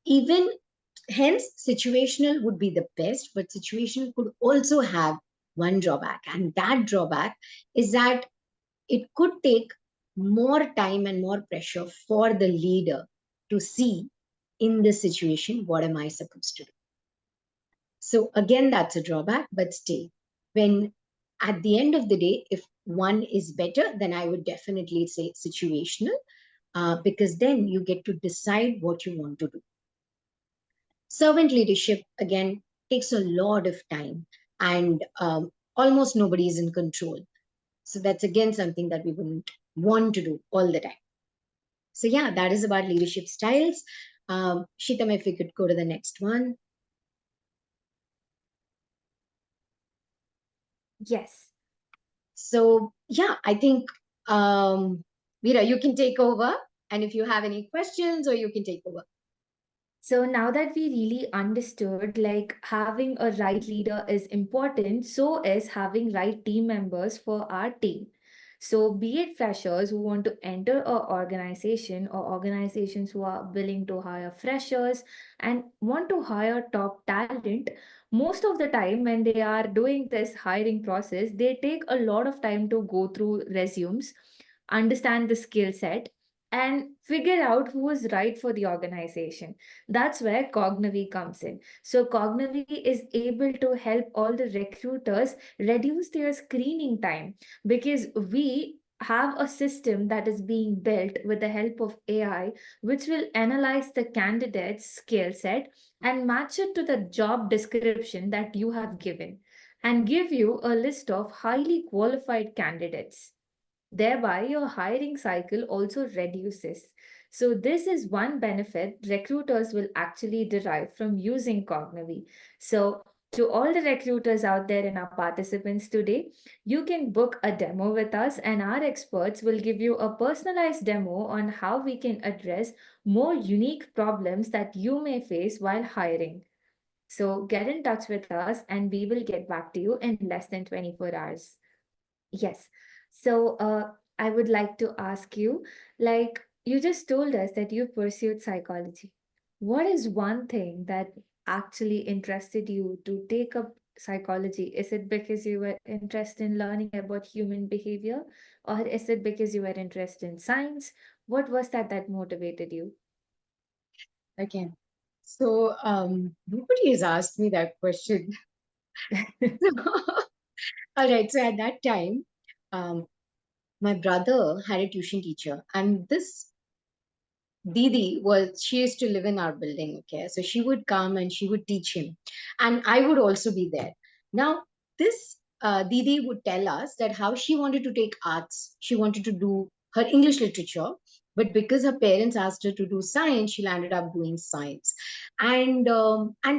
Even hence, situational would be the best, but situational could also have one drawback. And that drawback is that it could take more time and more pressure for the leader to see in this situation, what am I supposed to do? So, again, that's a drawback, but still, when at the end of the day, if one is better, then I would definitely say situational, because then you get to decide what you want to do. Servant leadership, again, takes a lot of time, and almost nobody is in control. So that's again something that we wouldn't want to do all the time. So yeah, that is about leadership styles. Shitam, if we could go to the next one. Yes. So yeah, I think Veera, you can take over, and if you have any questions, or you can take over. So now that we really understood, like having a right leader is important, so is having right team members for our team. So be it freshers who want to enter a organization or organizations who are willing to hire freshers and want to hire top talent, most of the time when they are doing this hiring process, they take a lot of time to go through resumes, understand the skill set, and figure out who is right for the organization. That's where Cognavi comes in. So Cognavi is able to help all the recruiters reduce their screening time, because we have a system that is being built with the help of AI, which will analyze the candidate's skill set and match it to the job description that you have given, and give you a list of highly qualified candidates. Thereby, your hiring cycle also reduces. So, this is one benefit recruiters will actually derive from using Cognigy. So, To all the recruiters out there and our participants today, you can book a demo with us, and our experts will give you a personalized demo on how we can address more unique problems that you may face while hiring. So get in touch with us and we will get back to you in less than 24 hours. Yes. So I would like to ask you, like, you just told us that you pursued psychology. What is one thing that actually interested you to take up psychology? Is it because you were interested in learning about human behavior, or is it because you were interested in science? What was that motivated you? Okay. So nobody has asked me that question. All right. So at that time, um, my brother had a tuition teacher, and this Didi was, she used to live in our building. Okay. So she would come and she would teach him. And I would also be there. Now, this Didi would tell us that how she wanted to take arts. She wanted to do her English literature. But because her parents asked her to do science, she landed up doing science. And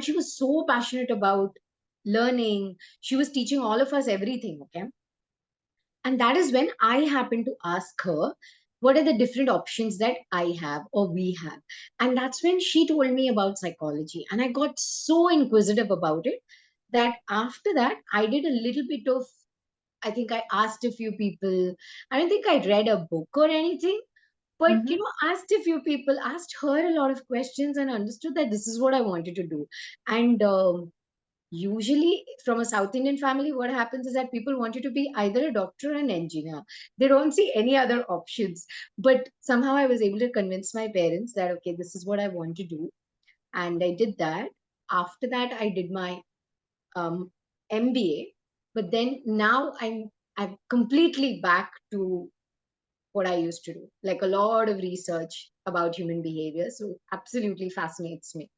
she was so passionate about learning. She was teaching all of us everything. Okay. And that is when I happened to ask her, what are the different options that I have or we have? And that's when she told me about psychology. And I got so inquisitive about it that after that, I did a little bit of, I think I asked a few people. I don't think I read a book or anything, but Mm-hmm. asked a few people, asked her a lot of questions and understood that this is what I wanted to do. And usually from a South Indian family, what happens is that people want you to be either a doctor or an engineer. They don't see any other options. But somehow I was able to convince my parents that, okay, this is what I want to do. And I did that. After that, I did my MBA. But then now I'm completely back to what I used to do, like a lot of research about human behavior. So absolutely fascinates me.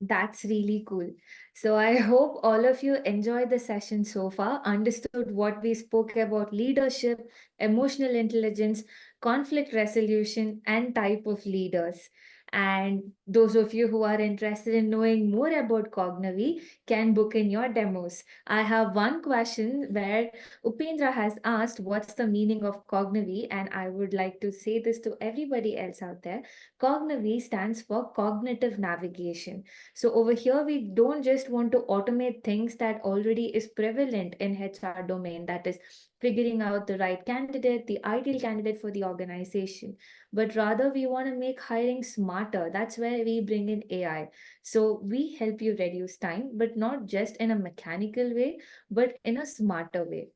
That's really cool. So I hope all of you enjoyed the session so far, understood what we spoke about leadership, emotional intelligence, conflict resolution, and type of leaders. And those of you who are interested in knowing more about Cognavi can book in your demos. I have one question where Upendra has asked what's the meaning of Cognavi, and I would like to say this to everybody else out there. Cognavi stands for cognitive navigation. So over here, we don't just want to automate things that already is prevalent in HR domain, that is figuring out the right candidate, the ideal candidate for the organization, but rather we want to make hiring smarter. That's where we bring in AI. So we help you reduce time, but not just in a mechanical way, but in a smarter way.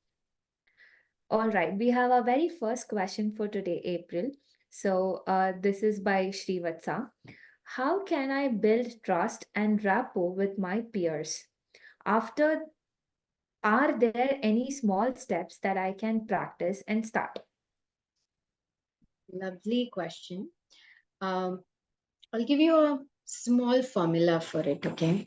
All right, we have our very first question for today, April. So this is by Srivatsa. How can I build trust and rapport with my peers? After, are there any small steps that I can practice and start? Lovely question. Um, I'll give you a small formula for it, okay?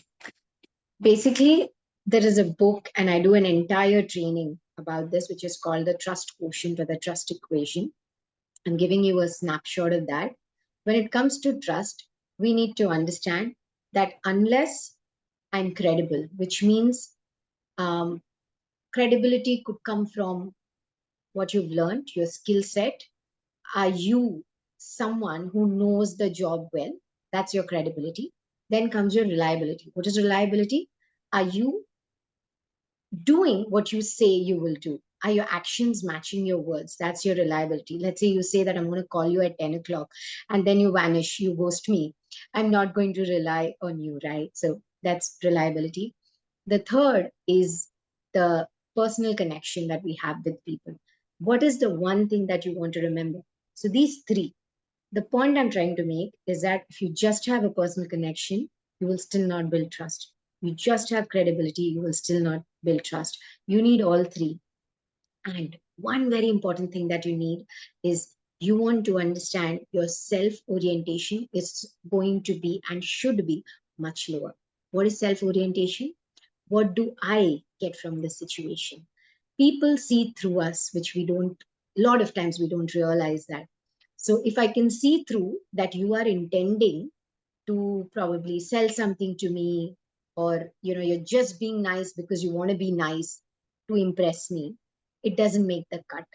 Basically, there is a book, and I do an entire training about this, which is called the trust quotient or the trust equation. I'm giving you a snapshot of that. When it comes to trust, we need to understand that unless I'm credible, which means um, credibility could come from what you've learned, your skill set. Are you someone who knows the job well? That's your credibility. Then comes your reliability. What is reliability? Are you doing what you say you will do? Are your actions matching your words? That's your reliability. Let's say you say that I'm going to call you at 10 o'clock and then you vanish, you ghost me. I'm not going to rely on you, right? So that's reliability. The third is the personal connection that we have with people. What is the one thing that you want to remember? So these three, the point I'm trying to make is that if you just have a personal connection, you will still not build trust. You just have credibility, you will still not build trust. You need all three. And one very important thing that you need is you want to understand your self orientation is going to be and should be much lower. What is self orientation? What do I get from this situation? People see through us, which we don't, a lot of times we don't realize that. So if I can see through that you are intending to probably sell something to me or you're just being nice because you want to be nice to impress me, it doesn't make the cut.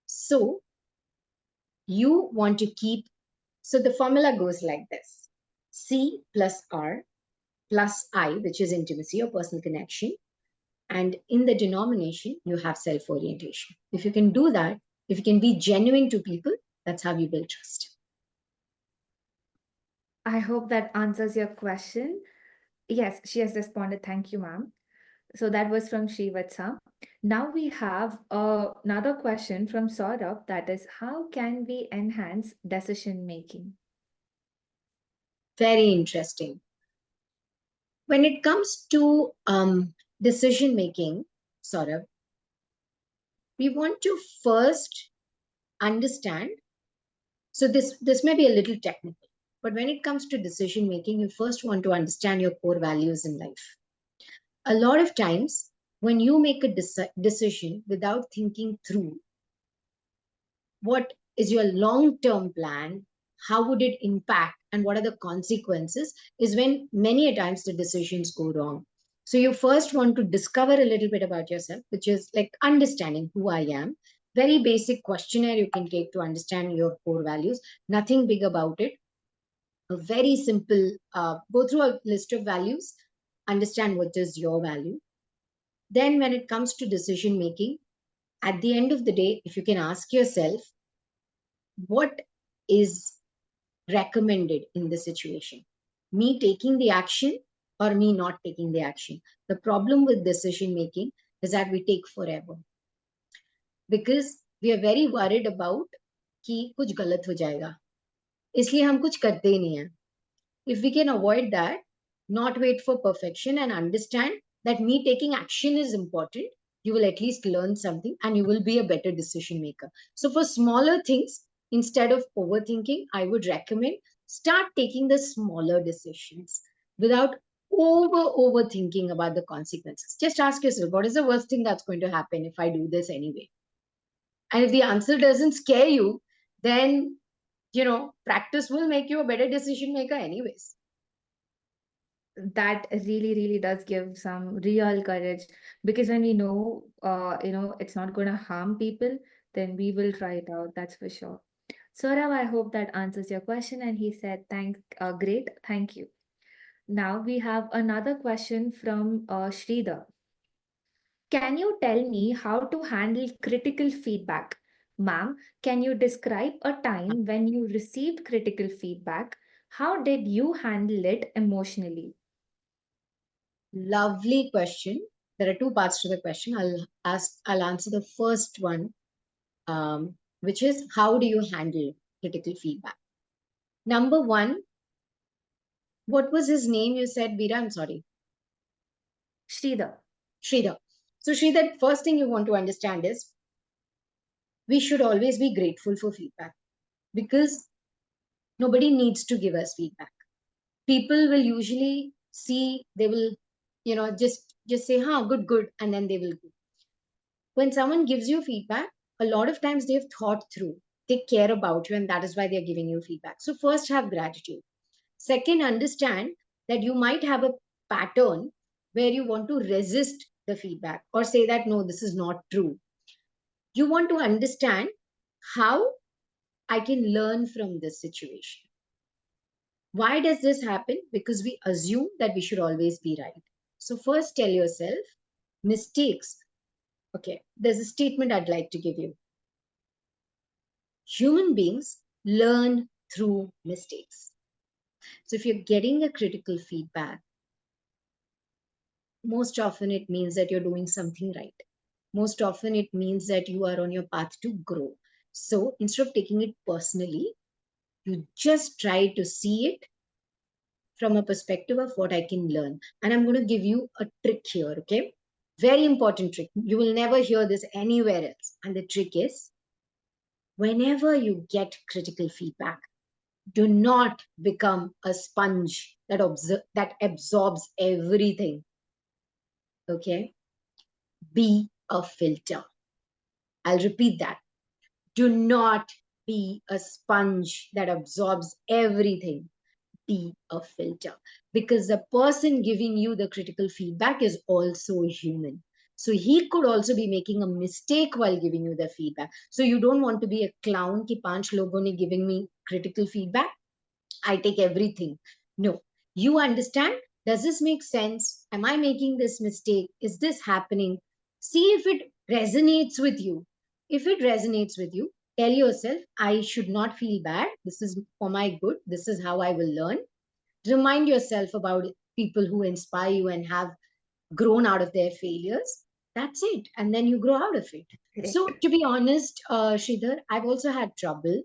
So you want to keep, so the formula goes like this: C plus R plus I, which is intimacy or personal connection, and in the denomination you have self orientation. If you can do that, if you can be genuine to people, that's how you build trust. I hope that answers your question. Yes, she has responded. Thank you, ma'am. So that was from Srivatsa. Now we have another question from Saurabh, that is, how can we enhance decision making? Very interesting. When it comes to decision making, sort of, we want to first understand. So this may be a little technical, but when it comes to decision making, you first want to understand your core values in life. A lot of times, when you make a decision without thinking through what is your long term plan, how would it impact, and what are the consequences, is when many a times the decisions go wrong. So you first want to discover a little bit about yourself, which is like understanding who I am. Very basic questionnaire you can take to understand your core values. Nothing big about it. A very simple, go through a list of values, understand what is your value. Then when it comes to decision making, at the end of the day, if you can ask yourself, what is recommended in the situation? Me taking the action or me not taking the action? The problem with decision making is that we take forever because we are very worried about कि कुछ गलत हो जाएगा, इसलिए हम कुछ करते ही नहीं हैं. If we can avoid that, not wait for perfection and understand that me taking action is important, you will at least learn something and you will be a better decision maker. So, for smaller things, instead of overthinking, I would recommend start taking the smaller decisions without overthinking about the consequences. Just ask yourself, what is the worst thing that's going to happen if I do this anyway? And if the answer doesn't scare you, then practice will make you a better decision maker anyways. That really, really does give some real courage, because when we know, it's not going to harm people, then we will try it out. That's for sure. Saurav, I hope that answers your question. And he said, great, thank you. Now we have another question from Sridhar. Can you tell me how to handle critical feedback? Ma'am, can you describe a time when you received critical feedback? How did you handle it emotionally? Lovely question. There are two parts to the question. I'll answer the first one, which is how do you handle critical feedback? Number one, what was his name? You said Veera. I'm sorry, Sridhar. Sridhar. So Sridhar, first thing you want to understand is we should always be grateful for feedback because nobody needs to give us feedback. People will usually see, they will, just say, "Huh, good, good," and then they will go. When someone gives you feedback, a lot of times they've thought through, they care about you, and that is why they're giving you feedback. So, first, have gratitude. Second, understand that you might have a pattern where you want to resist the feedback or say that, no, this is not true. You want to understand how I can learn from this situation. Why does this happen? Because we assume that we should always be right. So, first, tell yourself mistakes. Okay, there's a statement I'd like to give you. Human beings learn through mistakes. So if you're getting a critical feedback, most often it means that you're doing something right. Most often it means that you are on your path to grow. So instead of taking it personally, you just try to see it from a perspective of what I can learn. And I'm going to give you a trick here, okay? Very important trick. You will never hear this anywhere else. And the trick is whenever you get critical feedback, do not become a sponge that absorbs everything. Okay? Be a filter. I'll repeat that. Do not be a sponge that absorbs everything. be a filter, because the person giving you the critical feedback is also human. So he could also be making a mistake while giving you the feedback. So you don't want to be a clown ki panch logon ne giving me critical feedback, I take everything. No, you understand. Does this make sense? Am I making this mistake? Is this happening? See if it resonates with you. If it resonates with you, tell yourself, I should not feel bad. This is for my good. This is how I will learn. Remind yourself about people who inspire you and have grown out of their failures. That's it. And then you grow out of it. So, Correct. to be honest, Sridhar, I've also had trouble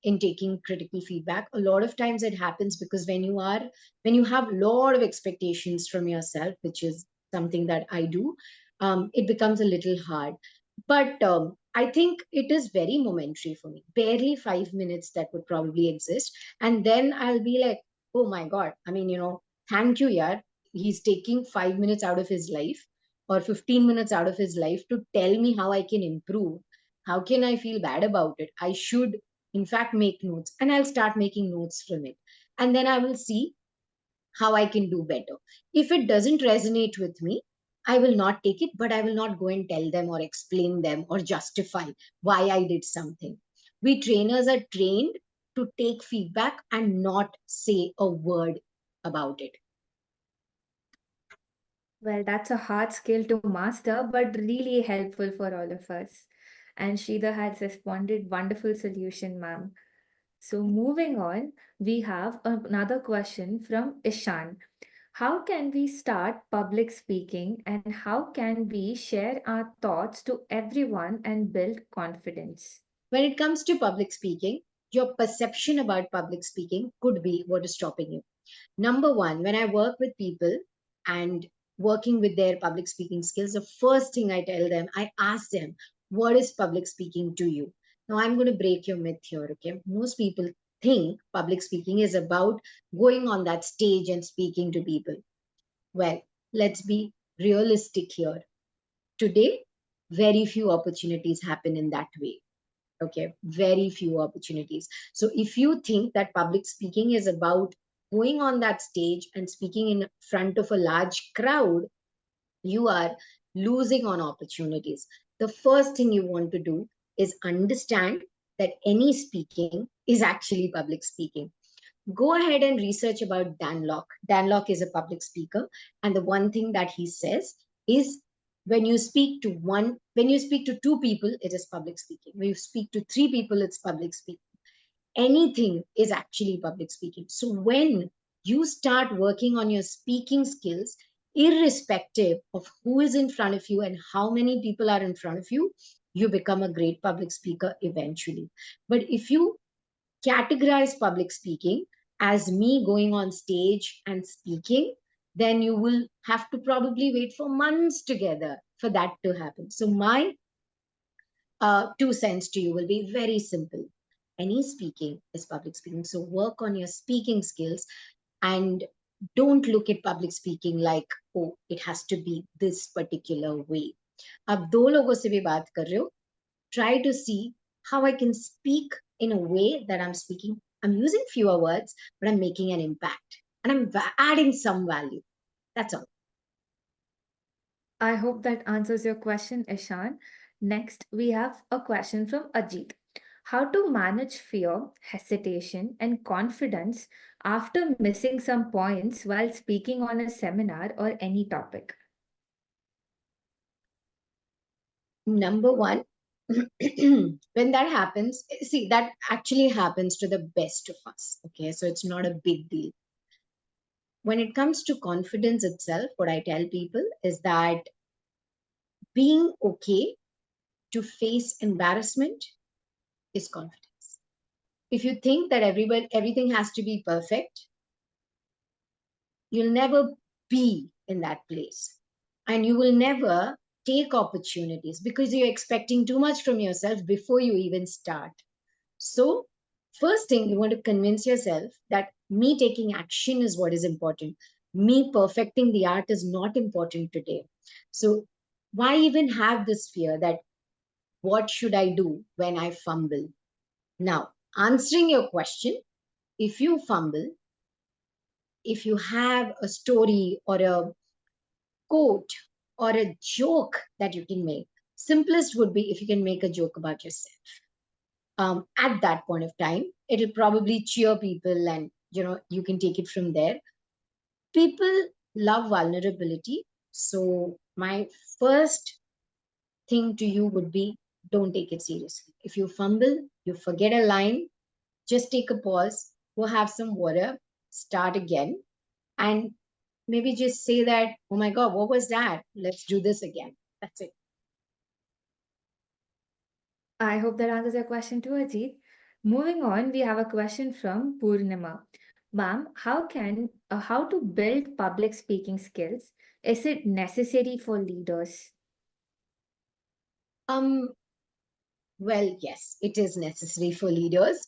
in taking critical feedback. A lot of times it happens because when you have a lot of expectations from yourself, which is something that I do, it becomes a little hard. But I think it is very momentary for me. Barely 5 minutes that would probably exist. And then I'll be like, oh my God. I mean, thank you, yeah. He's taking 5 minutes out of his life or 15 minutes out of his life to tell me how I can improve. How can I feel bad about it? I should, in fact, make notes, and I'll start making notes from it. And then I will see how I can do better. If it doesn't resonate with me, I will not take it, but I will not go and tell them or explain them or justify why I did something. We trainers are trained to take feedback and not say a word about it. Well, that's a hard skill to master, but really helpful for all of us. And Sridhar has responded, wonderful solution, ma'am. So moving on, we have another question from Ishan. How can we start public speaking and how can we share our thoughts to everyone and build confidence? When it comes to public speaking, your perception about public speaking could be what is stopping you. Number one, when I work with people and working with their public speaking skills, the first thing I tell them, I ask them, what is public speaking to you? Now, I'm going to break your myth here, okay? Most people think public speaking is about going on that stage and speaking to people. Well, let's be realistic here. Today, very few opportunities happen in that way. Okay, very few opportunities. So if you think that public speaking is about going on that stage and speaking in front of a large crowd, you are losing on opportunities. The first thing you want to do is understand that any speaking is actually public speaking. Go ahead and research about Dan Locke. Dan Locke is a public speaker, and the one thing that he says is, when you speak to two people, it is public speaking. When you speak to three people, it's public speaking. Anything is actually public speaking. So when you start working on your speaking skills, irrespective of who is in front of you and how many people are in front of you, you become a great public speaker eventually. But if you categorize public speaking as me going on stage and speaking, then you will have to probably wait for months together for that to happen. So, my 2 cents to you will be very simple. Any speaking is public speaking. So, work on your speaking skills and don't look at public speaking like, oh, it has to be this particular way. अब दो लोगों से भी बात कर रहे हो, try to see how I can speak in a way that I'm speaking. I'm using fewer words, but I'm making an impact and I'm adding some value. That's all. I hope that answers your question, Ishan. Next, we have a question from Ajit. How to manage fear, hesitation, and confidence after missing some points while speaking on a seminar or any topic? Number one, when that happens, see, that actually happens to the best of us. Okay. So it's not a big deal. When it comes to confidence itself, what I tell people is that being okay to face embarrassment is confidence. If you think that everything has to be perfect, you'll never be in that place. And you will never take opportunities because you're expecting too much from yourself before you even start. So, first thing, you want to convince yourself that me taking action is what is important. Me perfecting the art is not important today. So, why even have this fear that what should I do when I fumble? Now, answering your question, if you fumble, if you have a story or a quote or a joke that you can make. Simplest would be if you can make a joke about yourself. At that point of time, it'll probably cheer people, and you can take it from there. People love vulnerability. So my first thing to you would be, don't take it seriously. If you fumble, you forget a line, just take a pause, go have some water, start again, and maybe just say that, oh my God, what was that? Let's do this again. That's it. I hope that answers your question too, Ajit. Moving on, we have a question from Purnima. Ma'am, how to build public speaking skills? Is it necessary for leaders? Um, well, yes, it is necessary for leaders.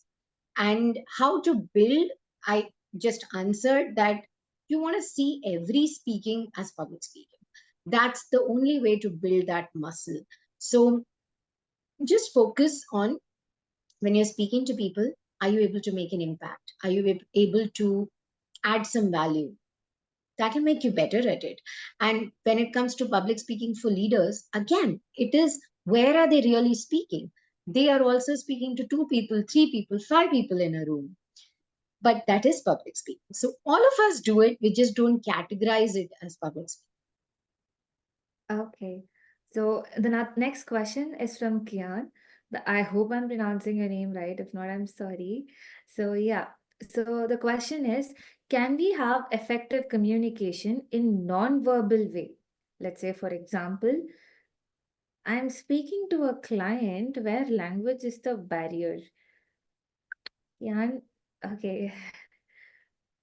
And how to build, I just answered that you want to see every speaking as public speaking. That's the only way to build that muscle. So just focus on, when you're speaking to people, are you able to make an impact? Are you able to add some value? That'll make you better at it. And when it comes to public speaking for leaders, again, it is, where are they really speaking? They are also speaking to two people, three people, five people in a room. But that is public speaking. So all of us do it. We just don't categorize it as public speaking. Okay. So the next question is from Kian. I hope I'm pronouncing your name right. If not, I'm sorry. So yeah. So the question is, can we have effective communication in non-verbal way? Let's say, for example, I'm speaking to a client where language is the barrier. Kian, okay.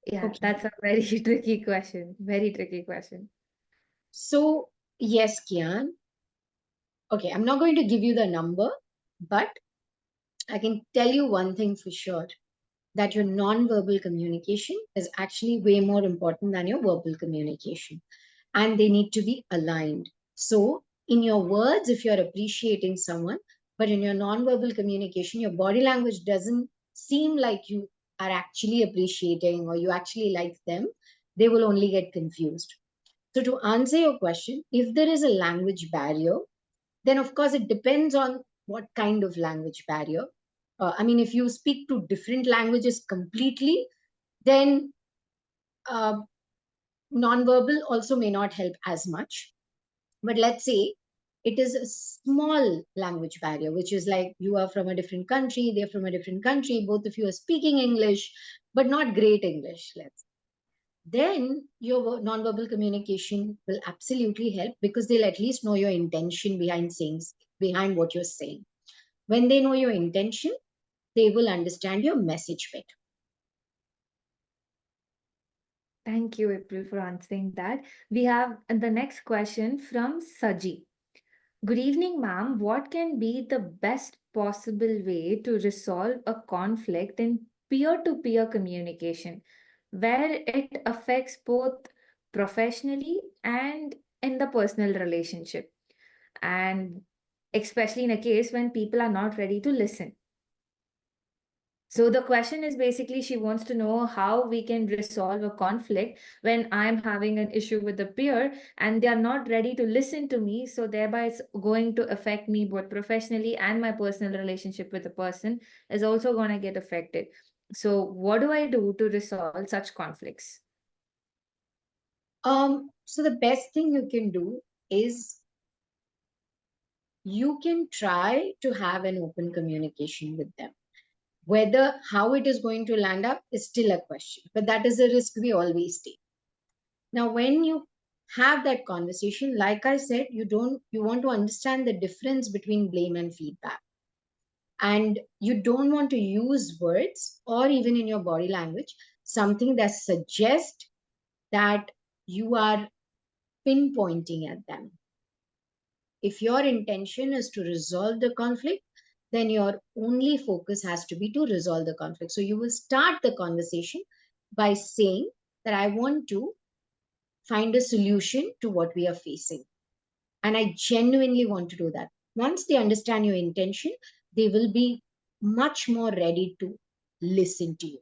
Yeah, Okay. that's a very tricky question. Very tricky question. So yes, Kian. Okay, I'm not going to give you the number, but I can tell you one thing for sure, that your non-verbal communication is actually way more important than your verbal communication. And they need to be aligned. So, in your words, if you're appreciating someone, but in your non-verbal communication, your body language doesn't seem like you are actually appreciating or you actually like them, they will only get confused. So, to answer your question, if there is a language barrier, then of course it depends on what kind of language barrier. I mean, if you speak to different languages completely, then uh, nonverbal also may not help as much. But let's say it is a small language barrier, which is like you are from a different country, they're from a different country, both of you are speaking English, but not great English, let's. Then your nonverbal communication will absolutely help, because they'll at least know your intention behind what you're saying. When they know your intention, they will understand your message better. Thank you, April, for answering that. We have the next question from Saji. Good evening, ma'am. What can be the best possible way to resolve a conflict in peer to peer communication where it affects both professionally and in the personal relationship? And especially in a case when people are not ready to listen. So the question is basically she wants to know how we can resolve a conflict when I'm having an issue with a peer and they are not ready to listen to me. So thereby it's going to affect me both professionally, and my personal relationship with the person is also going to get affected. So what do I do to resolve such conflicts? So the best thing you can do is, you can try to have an open communication with them. Whether how it is going to land up is still a question, but that is a risk we always take. Now, when you have that conversation, like I said, you want to understand the difference between blame and feedback. And you don't want to use words or even in your body language something that suggests that you are pinpointing at them. If your intention is to resolve the conflict, then your only focus has to be to resolve the conflict. So you will start the conversation by saying that I want to find a solution to what we are facing. And I genuinely want to do that. Once they understand your intention, they will be much more ready to listen to you.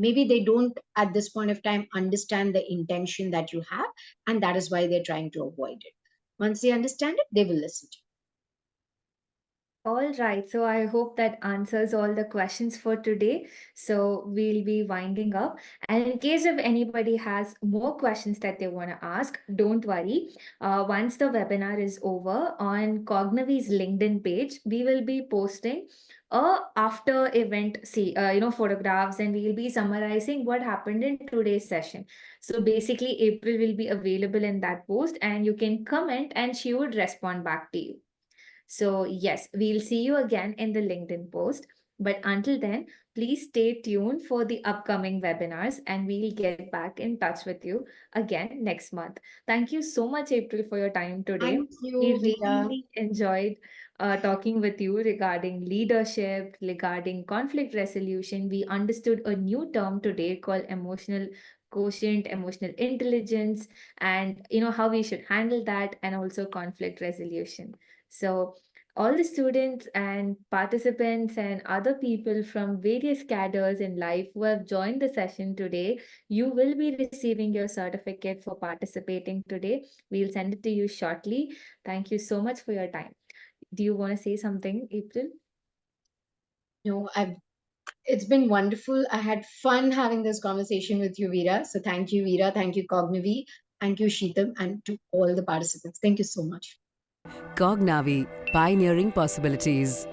Maybe they don't at this point of time understand the intention that you have, and that is why they're trying to avoid it. Once they understand it, they will listen to All right, so I hope that answers all the questions for today. So we'll be winding up. And in case if anybody has more questions that they want to ask, don't worry. Once the webinar is over on Cognavi's LinkedIn page, we will be posting a after event photographs, and we'll be summarizing what happened in today's session. So basically April will be available in that post, and you can comment and she would respond back to you. So, yes, we'll see you again in the LinkedIn post. But until then, please stay tuned for the upcoming webinars, and we'll get back in touch with you again next month. Thank you so much, April, for your time it. today. Thank you, We Vida. really enjoyed talking with you regarding leadership, regarding conflict resolution. We understood a new term today called emotional quotient, emotional intelligence, and how we should handle that, and also conflict resolution. So, all the students and participants and other people from various cadres in life who have joined the session today, you will be receiving your certificate for participating today. We'll send it to you shortly. Thank you so much for your time. Do you want to say something, April? I've It's been wonderful. I had fun having this conversation with you, Veera. So thank you, Veera. Thank you, Cognivi. Thank you, Sheetam, and to all the participants. Thank you so much. Cognavi, pioneering possibilities.